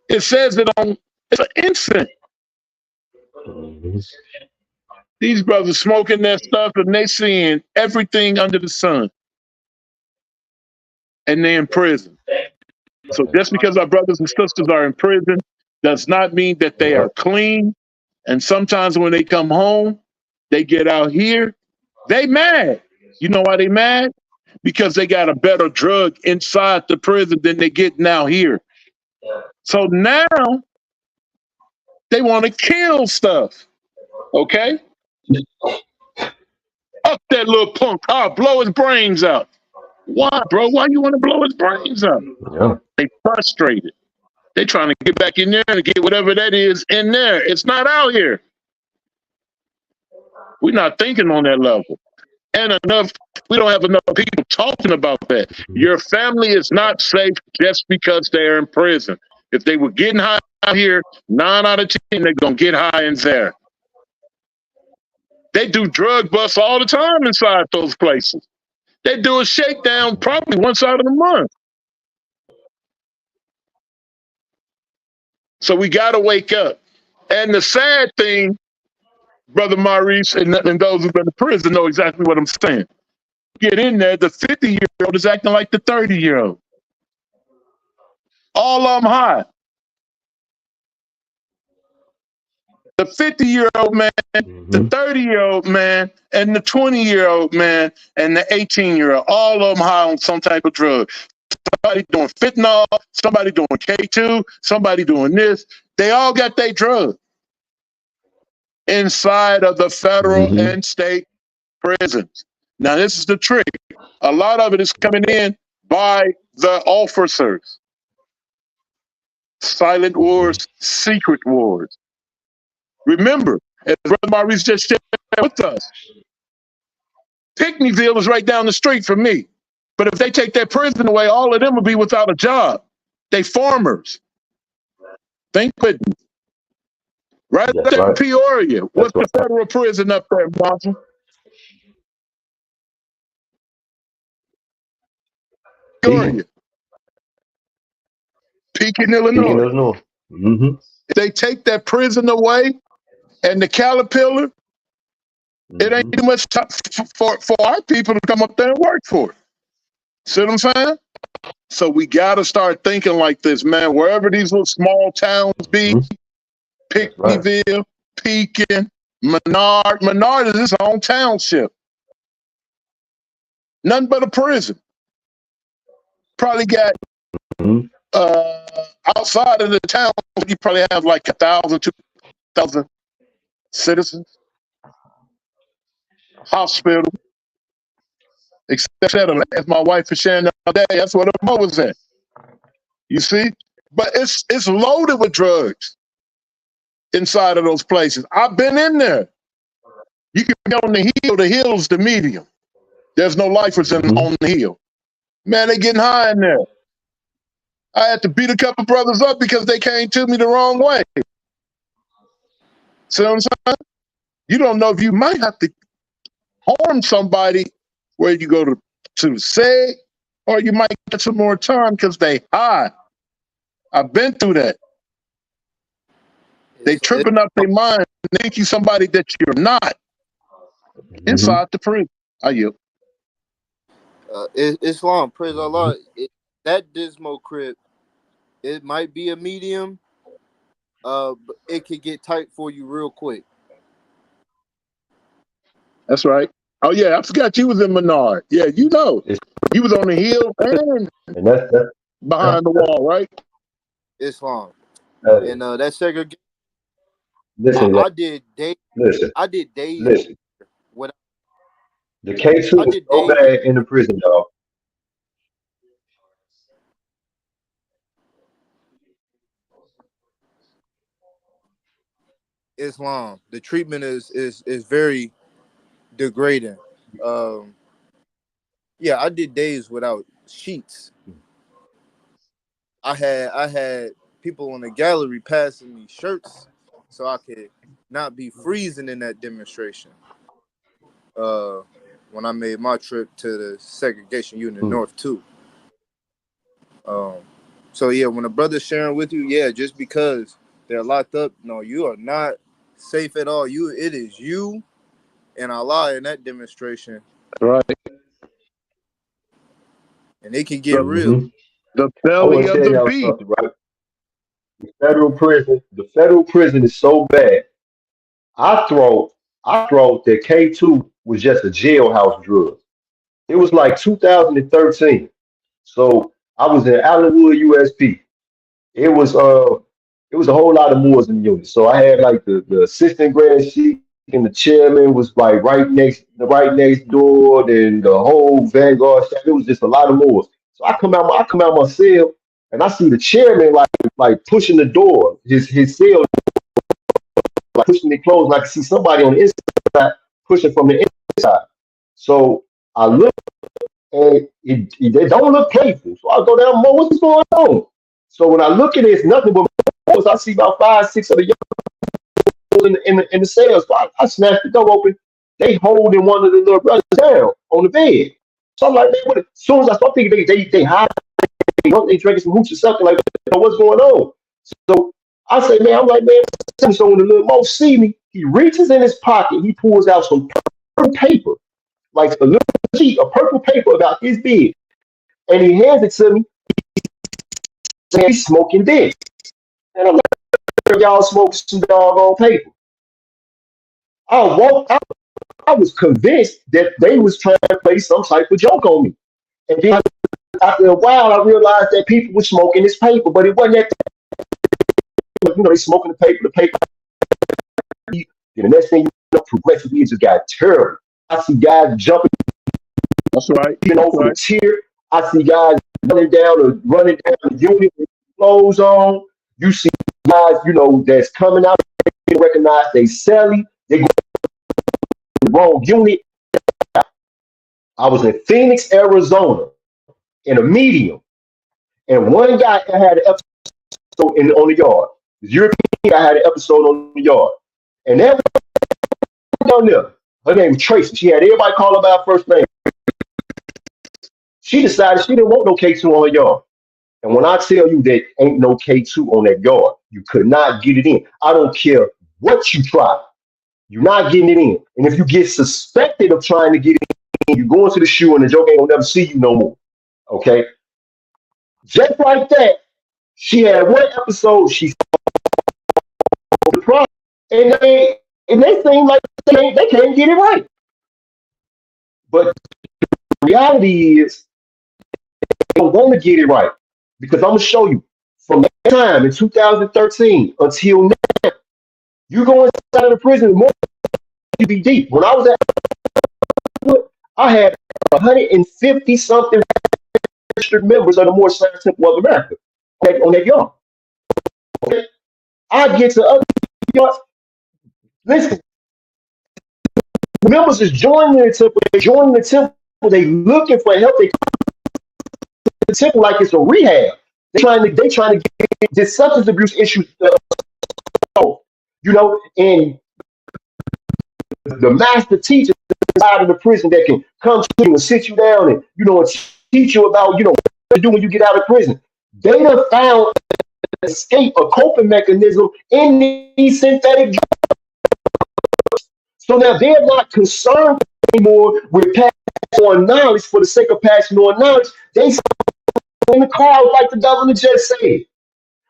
It says it on, it's an incense. These brothers smoking that stuff, and they seeing everything under the sun. And they're in prison. So just because our brothers and sisters are in prison does not mean that they are clean. And sometimes when they come home, they get out here, they mad. You know why they mad? Because they got a better drug inside the prison than they get now here. So now they want to kill stuff. Okay? Up that little punk. I'll blow his brains out. Why, bro? Why you want to blow his brains out? Yeah. They frustrated. They trying to get back in there and get whatever that is in there. It's not out here. We're not thinking on that level. And we don't have enough people talking about that. Your family is not safe just because they're in prison. If they were getting high out here, 9 out of 10, they're going to get high in there. They do drug busts all the time inside those places. They do a shakedown probably once out of the month. So we got to wake up. And the sad thing, Brother Maurice and those who've been in prison know exactly what I'm saying. Get in there, the 50-year-old is acting like the 30-year-old. All of them high. The 50-year-old man, the 30-year-old man, and the 20-year-old man, and the 18-year-old, all of them high on some type of drug. Somebody doing fentanyl, somebody doing K2, somebody doing this. They all got their drug inside of the federal and state prisons. Now, this is the trick. A lot of it is coming in by the officers. Silent wars, secret wars. Remember, as Brother Maurice just shared with us, Pickneyville is right down the street from me. But if they take that prison away, all of them will be without a job. They farmers. Thank goodness. Right there in Peoria. What's the federal prison up there, Boston? Peoria. Pekin, Illinois. If they take that prison away and the Caterpillar, it ain't too much time for our people to come up there and work for it. See what I'm saying? So we got to start thinking like this, man. Wherever these little small towns be, Pickneyville, Pekin, Menard is its own township. Nothing but a prison. Probably got Mhm. outside of the town, you probably have like 1,000, 2,000 citizens. Hospital, etc. As my wife was sharing the other day, that's where the mo was at. You see? But it's loaded with drugs inside of those places. I've been in there. You can be on the hill. The hill's the medium. There's no lifers on the hill. Man, they getting high in there. I had to beat a couple brothers up because they came to me the wrong way. See what I'm saying? You don't know if you might have to harm somebody where you go to say, or you might get some more time because they high. I've been through that. They tripping up their mind and think you somebody that you're not inside the prison. Are you? Islam, praise Allah. That Dismo crib, it might be a medium, but it could get tight for you real quick. That's right. Oh yeah, I forgot you was in Menard. Yeah, you know, you was on the hill and that's behind the wall, right? Islam, and that segregation. Listen, I did days. listen, I did days. listen. When The K2 I was did so days. bad in the prison, y'all. Islam, the treatment is very degrading. Yeah, I did days without sheets. I had people in the gallery passing me shirts so I could not be freezing in that demonstration. When I made my trip to the segregation unit north too. So yeah, when a brother's sharing with you, yeah, just because they're locked up, no, you are not safe at all. It is you and Allah in that demonstration. Right. And it can get real. The I want belly to of tell the y'all beast. something, right? The federal prison is so bad. I thought that K2 was just a jailhouse drug. It was like 2013. So I was in Allenwood, USP. It was it was a whole lot of Moors in the unit. So I had like the assistant grand chief and the chairman was like right next door. Then the whole Vanguard staff. It was just a lot of Moors. So I come out my cell and I see the chairman like pushing the door, his cell like pushing it closed. And I can see somebody on the inside pushing from the inside. So I look and they don't look playful. So I go down more. What's going on? So when I look at it, it's nothing but Moors. I see about 5, 6 of the in the cells. So I snatched the door open. They holding one of the little brothers down on the bed. So I'm like, man, as soon as I start thinking they hide, they drinking some hooch or something like that. What's going on? So I say, man, I'm like, man. So when the little Mo see me, he reaches in his pocket, he pulls out some purple paper, like a little sheet of purple paper about this big, and he hands it to me. Saying he's smoking dick, and I'm like, y'all smoke some doggone paper. I walked out. I was convinced that they was trying to play some type of joke on me. And then after a while, I realized that people were smoking this paper, but it wasn't that. They smoking the paper. And the next thing you know, progressively, it just got terrible. I see guys jumping. That's right. Even over the tier. I see guys running down the unit with clothes on. You see guys, that's coming out. They recognize they selling. They go to the wrong unit. I was in Phoenix, Arizona, in a medium, and one guy had an episode on the yard. The European guy had an episode on the yard, and that down there, her name was Tracy. She had everybody call her by her first name. She decided she didn't want no K2 on her yard. And when I tell you that ain't no K2 on that yard, you could not get it in. I don't care what you try. You're not getting it in. And if you get suspected of trying to get it in, you go into the shoe and the joke ain't gonna never see you no more. Okay? Just like that, she had one episode, she the problem. And And they seem like they can't get it right. But the reality is, they don't want to get it right. Because I'm going to show you from that time in 2013 until now, you go inside of the prison, the more you be deep. When I was at, I had 150 something registered members of the Moorish Science Temple of America on that yard. Okay? I get to other yards. Listen, members is joining the temple. They joining the temple. They looking for help. They come to the temple like it's a rehab. They trying to get this substance abuse issue solved. And the master teacher out of the prison that can come to you and sit you down and and teach you about what to do when you get out of prison. They have found an escape, a coping mechanism in these synthetic drugs. So now they're not concerned anymore with passing on knowledge for the sake of passing on knowledge. They in the crowd like the governor just said.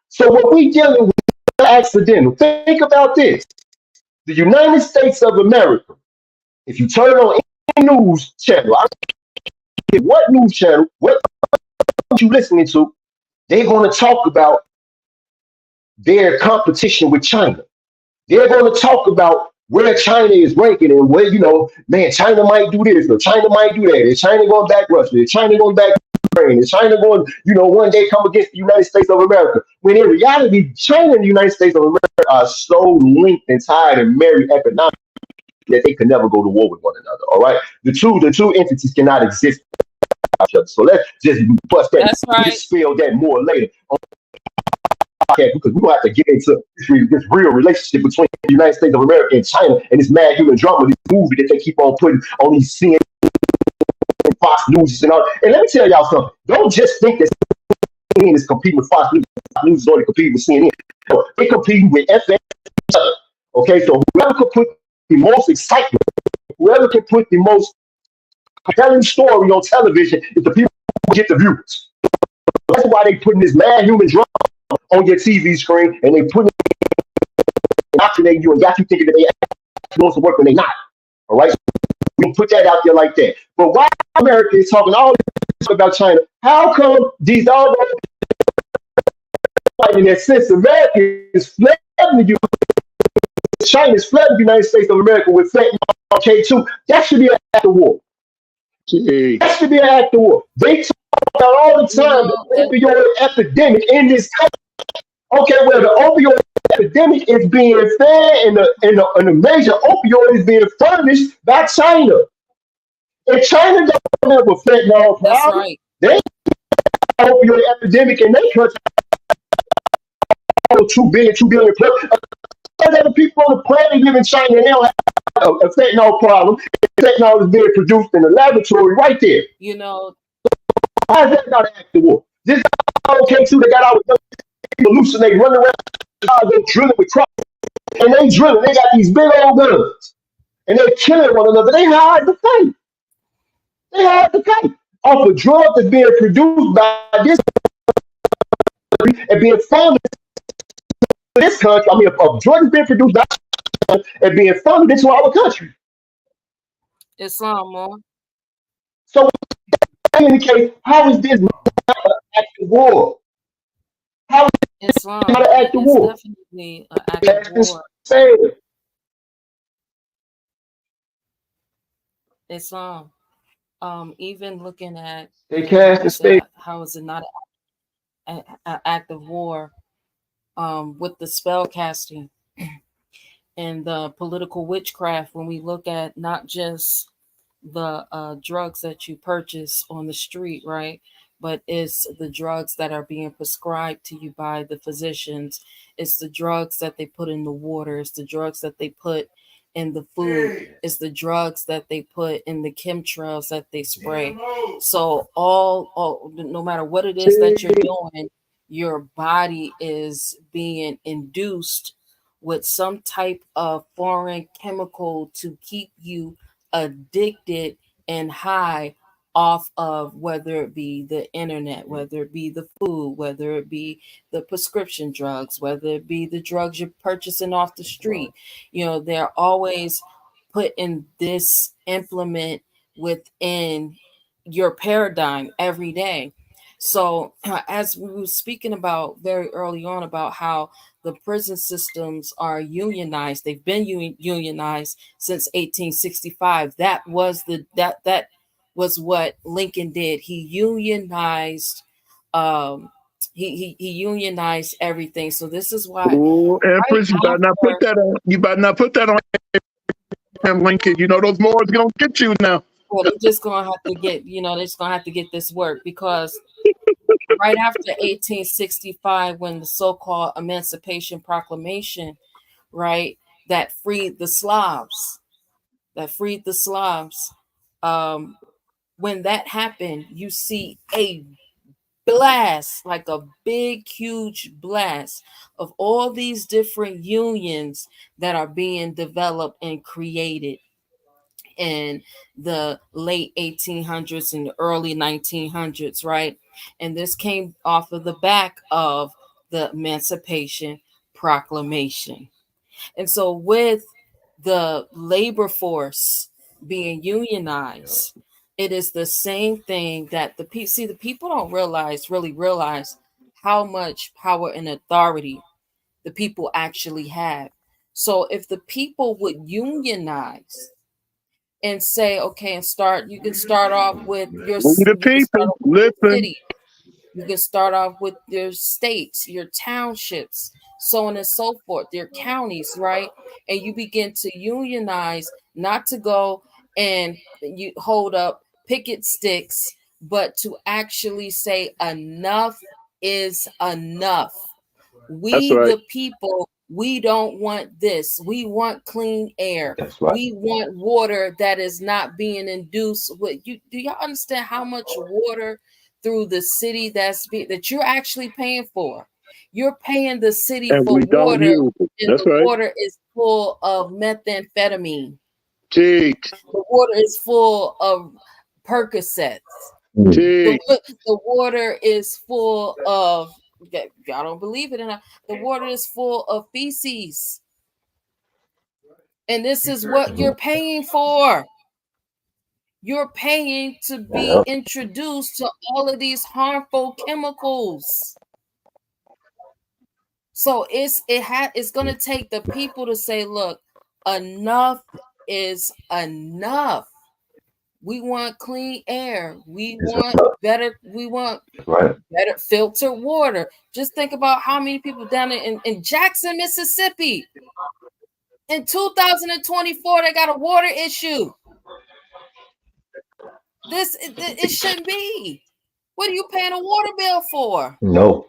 So what we dealing with is accidental. Think about this: the United States of America. If you turn on any news channel, I don't care what news channel, what you listening to, they're going to talk about their competition with China. They're going to talk about where China is ranking and where, man, China might do this or China might do that. Is China going back Russia? Is China going back Ukraine? Is China going, one day come against the United States of America? When in reality, China and the United States of America are so linked and tied and married economically that they could never go to war with one another. All right, the two entities cannot exist with each other. So let's just bust that. That's right. Just spell that more later on the podcast, because we don't have to get into this real relationship between the United States of America and China and this mad human drama, this movie that they keep on putting on these CNN, Fox News, and all. And let me tell y'all something. Don't just think that CNN is competing with Fox News. Fox News is only competing with CNN. No, they competing with FX. Okay, so whoever can put the most excitement, whoever can put the most compelling story on television is the people who get the viewers. That's why they putting this mad human drama on your TV screen, and they putting indoctrinating you and got you thinking that they actually doing some work when they not. All right, so we can put that out there like that. But why America is talking all this about China? How come these all in that sense America is flooding you? China is flooding the United States of America with fentanyl K2. That should be an act of war. That should be an act of war. They talk about all the time the opioid epidemic in this country. Okay, well, the opioid epidemic is being fed, and the major opioid is being furnished by China. And China don't have a fentanyl problem. That's right. They have an opioid epidemic in their country. 2 billion plus. Other people on the planet live in China and they don't have a fentanyl problem. Fentanyl is being produced in the laboratory right there. How is that not an act of war? This okay too, they got our hallucinate, running around, they drilling with trucks. And they drilling, they got these big old guns. And they're killing one another. They hide the fight. They hide the fight. Off a drug that's being produced by this and being found in this country. I mean, a drug is being produced by and being funded into our country. Islam, more. So in the case, how is this not an act of war? How is Islam this not an act of war? Definitely an act of war. Islam. Even looking at how is it not an act of war with the spell casting and the political witchcraft, when we look at not just the drugs that you purchase on the street, right? But it's the drugs that are being prescribed to you by the physicians. It's the drugs that they put in the water. It's the drugs that they put in the food. It's the drugs that they put in the chemtrails that they spray. So all no matter what it is that you're doing, your body is being induced with some type of foreign chemical to keep you addicted and high off of whether it be the internet, whether it be the food, whether it be the prescription drugs, whether it be the drugs you're purchasing off the street. They're always putting this implement within your paradigm every day. So, as we were speaking about very early on about how the prison systems are unionized, they've been unionized since 1865. That was what Lincoln did. He unionized. Um, he unionized everything. So this is why Oh, right Empress, you better not put after. that on. You better not put that on him, Lincoln. You know those Moors gonna get you now. Well, they're just gonna have to get, they're just gonna have to get this work, because right after 1865, when the so-called Emancipation Proclamation, right, that freed the Slavs, um, when that happened, you see a blast, like a big, huge blast of all these different unions that are being developed and created in the late 1800s and early 1900s, right? And this came off of the back of the Emancipation Proclamation. And so, with the labor force being unionized, it is the same thing that the people don't really realize how much power and authority the people actually have. So, if the people would unionize and say, okay, and you can start off with We the people. your Listen. city, you can start off with your states, your townships, so on and so forth, your counties, right? And you begin to unionize, not to go and you hold up picket sticks, but to actually say enough is enough. That's We, right. the people, we don't want this. We want clean air. That's right. We want water that is not being induced with you. Do y'all understand how much water through the city that you're actually paying for? You're paying the city And for we don't water, use it. and That's the right. water is full of methamphetamine. Cheeks. The water is full of Percocets. Cheeks. The water is full of, y'all don't believe it enough. The water is full of feces. And this is what you're paying for. You're paying to be introduced to all of these harmful chemicals. So it's going to take the people to say, look, enough is enough. We want clean air. We want better filtered water. Just think about how many people down in Jackson, Mississippi. In 2024, they got a water issue. It shouldn't be. What are you paying a water bill for? No.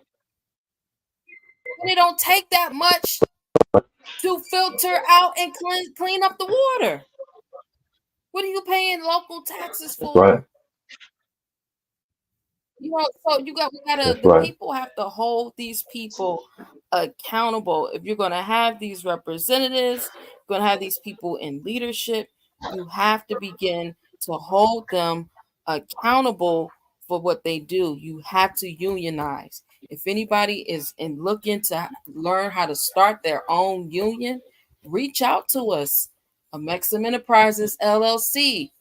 When it don't take that much to filter out and clean up the water. What are you paying local taxes That's for? right. So the people have to hold these people accountable. If you're going to have these representatives, going to have these people in leadership, you have to begin to hold them accountable for what they do. You have to unionize. If anybody is looking to learn how to start their own union, reach out to us, Maxim Enterprises LLC,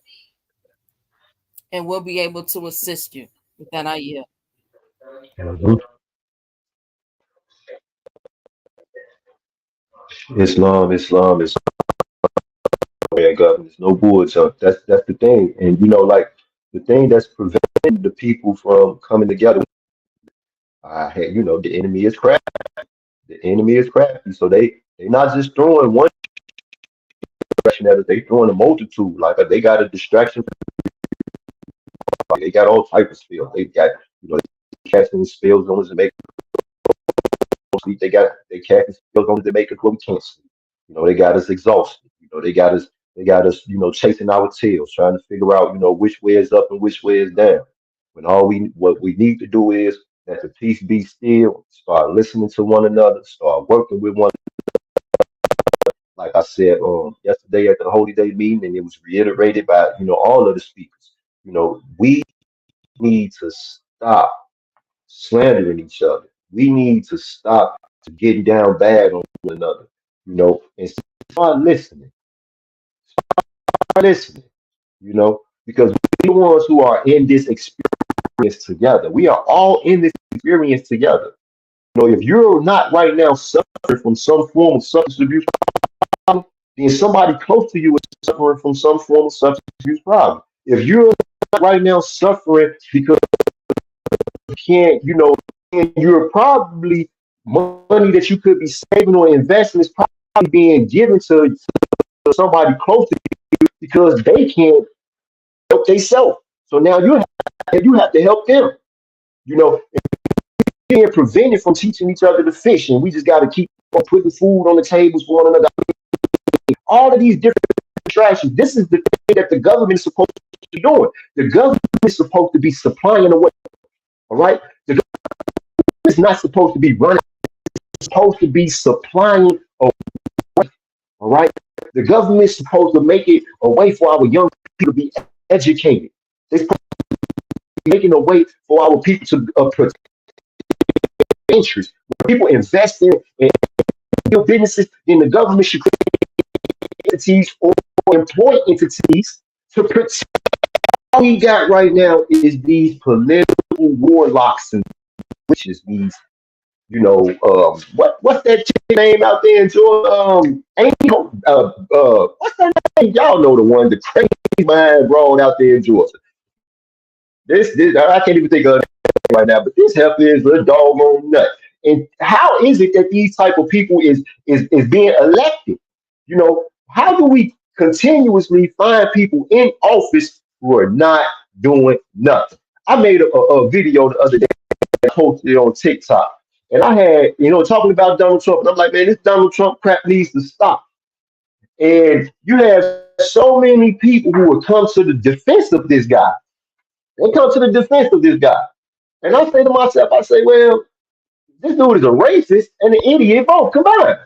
and we'll be able to assist you with that idea. Islam is government. There's no bullets up. That's the thing. And like the thing that's preventing the people from coming together. The enemy is crafty. The enemy is crafty. So they not just throwing one direction at us. They throwing a multitude. Like they got a distraction. They got all type of spells. They got they casting spells on us to make us sleep. They casting spells on us to make us where we can't sleep. They got us exhausted. They got us chasing our tails, trying to figure out which way is up and which way is down. When what we need to do is let the peace be still, start listening to one another, start working with one. Like I said yesterday at the Holy Day meeting, and it was reiterated by all of the speakers. We need to stop slandering each other. We need to stop getting down bad on one another, and start listening. Start listening, because we're the ones who are in this experience together. We are all in this experience together. If you're not right now suffering from some form of substance abuse problem, then somebody close to you is suffering from some form of substance abuse problem. If you're not right now suffering because you can't, and you're probably money that you could be saving or investing is probably being given to somebody close to you because they can't help themselves. So now you have to help them. Being prevented from teaching each other to fish, and we just got to keep on putting food on the tables for one another. All of these different strategies. This is the thing that the government is supposed to be doing. The government is supposed to be supplying away. All right, the government is not supposed to be running. It's supposed to be supplying away. All right, the government is supposed to make it a way for our young people to be educated. They're supposed to be making a way for our people to protect interest. When people invest in build businesses, then the government should create entities or employ entities to protect. All we got right now is these political warlocks and witches. These, what's that chick name out there in Georgia? What's that name? Y'all know the one, the crazy mind broad out there in Georgia. This I can't even think of it right now, but this heifer is a doggone nut. And how is it that these type of people is being elected? How do we continuously find people in office who are not doing nothing? I made a video the other day I posted on TikTok, and I had talking about Donald Trump, and I'm like, man, this Donald Trump crap needs to stop. And you have so many people who will come to the defense of this guy. They come to the defense of this guy. And I say to myself, well, this dude is a racist and an idiot both combined.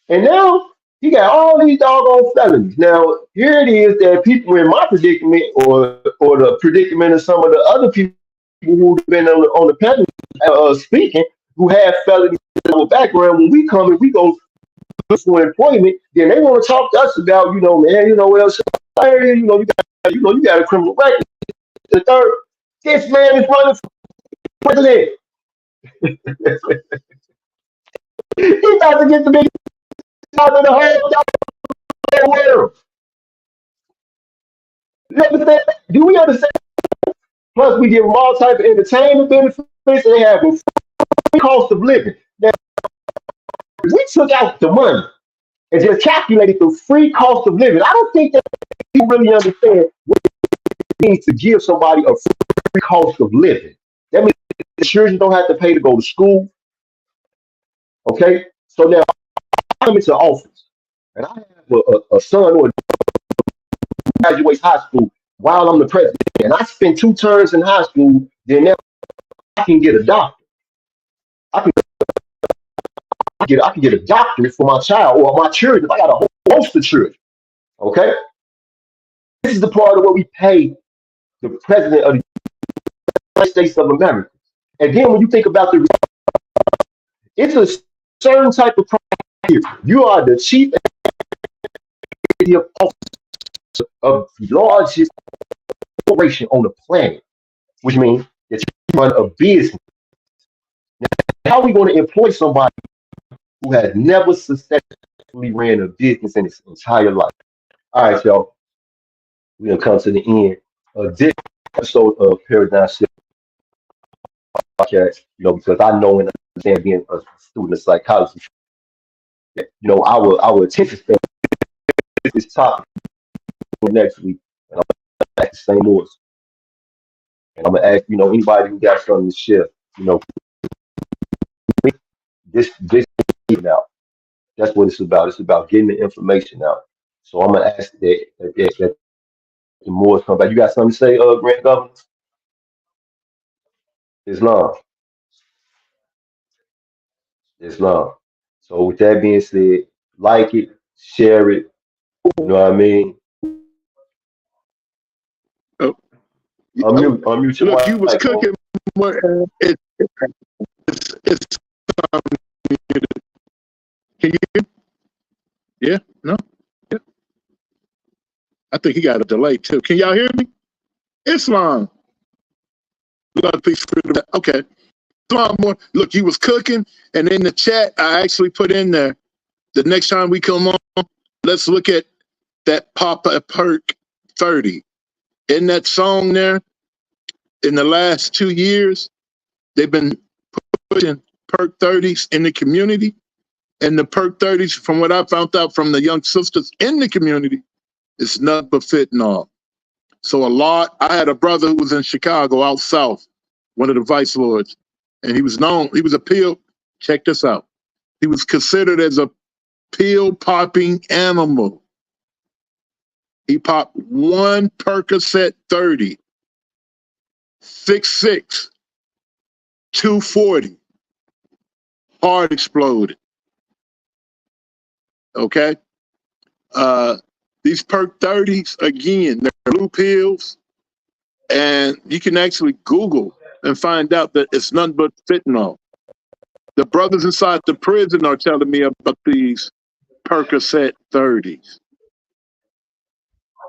And now he got all these doggone felonies. Now, here it is that people in my predicament or the predicament of some of the other people who've been on the panel speaking, who have felonies in our background, when we come and we go for employment, then they want to talk to us about, man, well, you got a criminal record. The third, this man is running for president. He's about to get the biggest job in the whole world. Do we understand? Plus, we give them all type of entertainment benefits, and they have a free cost of living. Now, if we took out the money and just calculated the free cost of living, I don't think that people really understand what it means to give somebody a free cost of living. That means the children don't have to pay to go to school. Okay, so now I'm into office, and I have a son who graduates high school while I'm the president, and I spend 2 terms in high school. Then now I can get a doctor. I can get a doctorate for my child or my children. I got a whole host of children. Okay, this is the part of what we pay the president of the United States of America. And then when you think about it's a certain type of crime here. You are the chief executive officer of the largest corporation on the planet, which means that you run a business. Now, how are we going to employ somebody who has never successfully ran a business in his entire life? All right, y'all. We're going to come to the end of this episode of Paradigm Shift Podcast, because I know and understand being a student of psychology, our attention span is topic for next week. And I'm going to ask the same words. And I'm going to ask, anybody who got something to share, this out. That's what it's about. It's about getting the information out. So I'm going to ask that the more come back. You got something to say, Grant Governor? Islam. So with that being said, like it, share it. You know what I mean? Oh, Unmute your Look, you was mic, Mo. cooking. It's can you hear? Yeah, no, yeah. I think he got a delay too. Can y'all hear me? Islam. Okay. Islam, look, you was cooking, and in the chat, I actually put in there. The next time we come on, let's look at that Papa Perk 30. In that song there, in the last 2 years, they've been pushing Perk 30s in the community. And the Perk 30s, from what I found out from the young sisters in the community, is nothing but fentanyl. So I had a brother who was in Chicago out south, one of the vice lords, and he was check this out. He was considered as a pill popping animal. He popped one Percocet 30, 6.6, 240. Heart exploded. Okay? These Perk 30s, again, they're blue pills, and you can actually Google and find out that it's nothing but fentanyl. The brothers inside the prison are telling me about these Percocet 30s.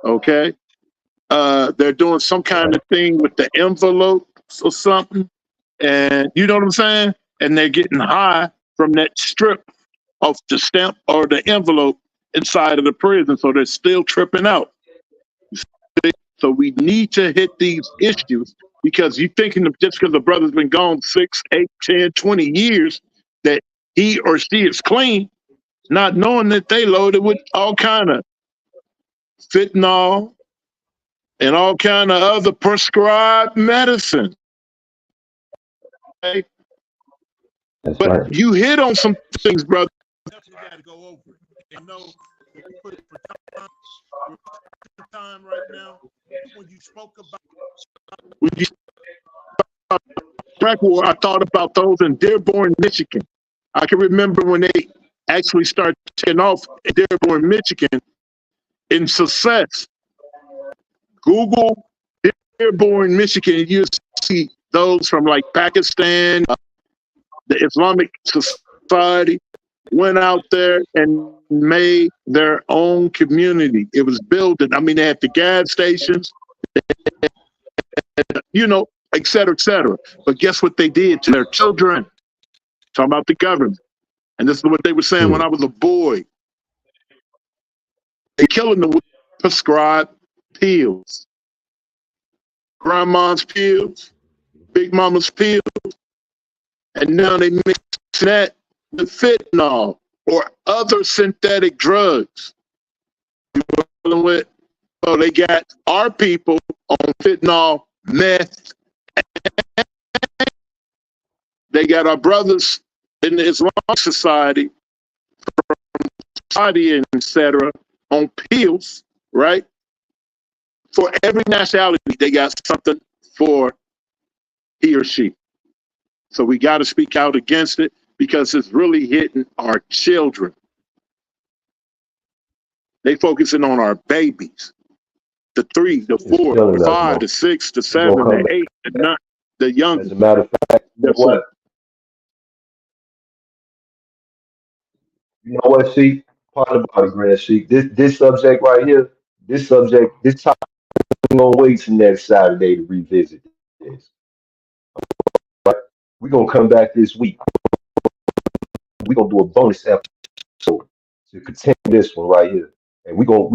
Okay? They're doing some kind of thing with the envelopes or something, and you know what I'm saying? And they're getting high from that strip of the stamp or the envelope inside of the prison, so they're still tripping out. So we need to hit these issues, because you're thinking of just because the brother's been gone 6, 8, 10, 20 years that he or she is clean, not knowing that they loaded with all kind of fentanyl and all kind of other prescribed medicine. Okay? That's But right. you hit on some things, brother. Definitely got to go over it and know that you put it for time right now. When you spoke about track war, I thought about those in Dearborn, Michigan. I can remember when they actually started taking off in Dearborn, Michigan in success. Google Dearborn, Michigan, and you see those from like Pakistan, the Islamic Society went out there and made their own community. It was building. I mean, they had the gas stations, you know, et cetera, et cetera. But guess what they did to their children? Talking about the government. And this is what they were saying when I was a boy. They killing them with prescribed pills. Grandma's pills, Big Mama's pills. And now they mix that with fentanyl or other synthetic drugs. With, so they got our people on fentanyl, meth. They got our brothers in the Islamic Society, and etc. on pills, right? For every nationality, they got something for he or she. So we got to speak out against it, because it's really hitting our children. They focusing on our babies, the 3, the 4, the 5, the 6, the 7, the 8, the 9, the young. As a matter of fact, you know what, Sheik? Part about it, Grand Sheik. This subject right here, this topic, we're gonna wait till next Saturday to revisit this. Right? We're gonna come back this week. We're gonna do a bonus episode to continue this one right here. And we're gonna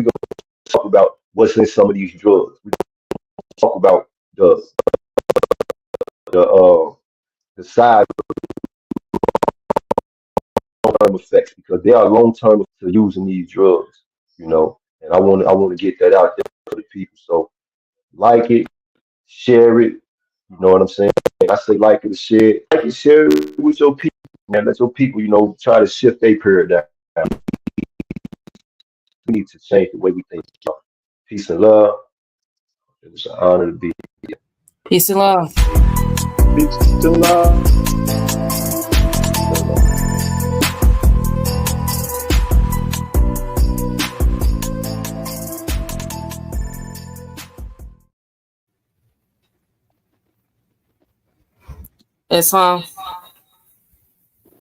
talk about what's in some of these drugs. We're gonna talk about the side long-term effects, because there are long-term to using these drugs, you know. And I want to get that out there for the people. So like it, share it. You know what I'm saying? I say like it, share it, share it with your people, man. Let your people, you know, try to shift their paradigm. We need to change the way we think. Peace and love. It was an honor to be here. Peace and love. Peace and love. Islam.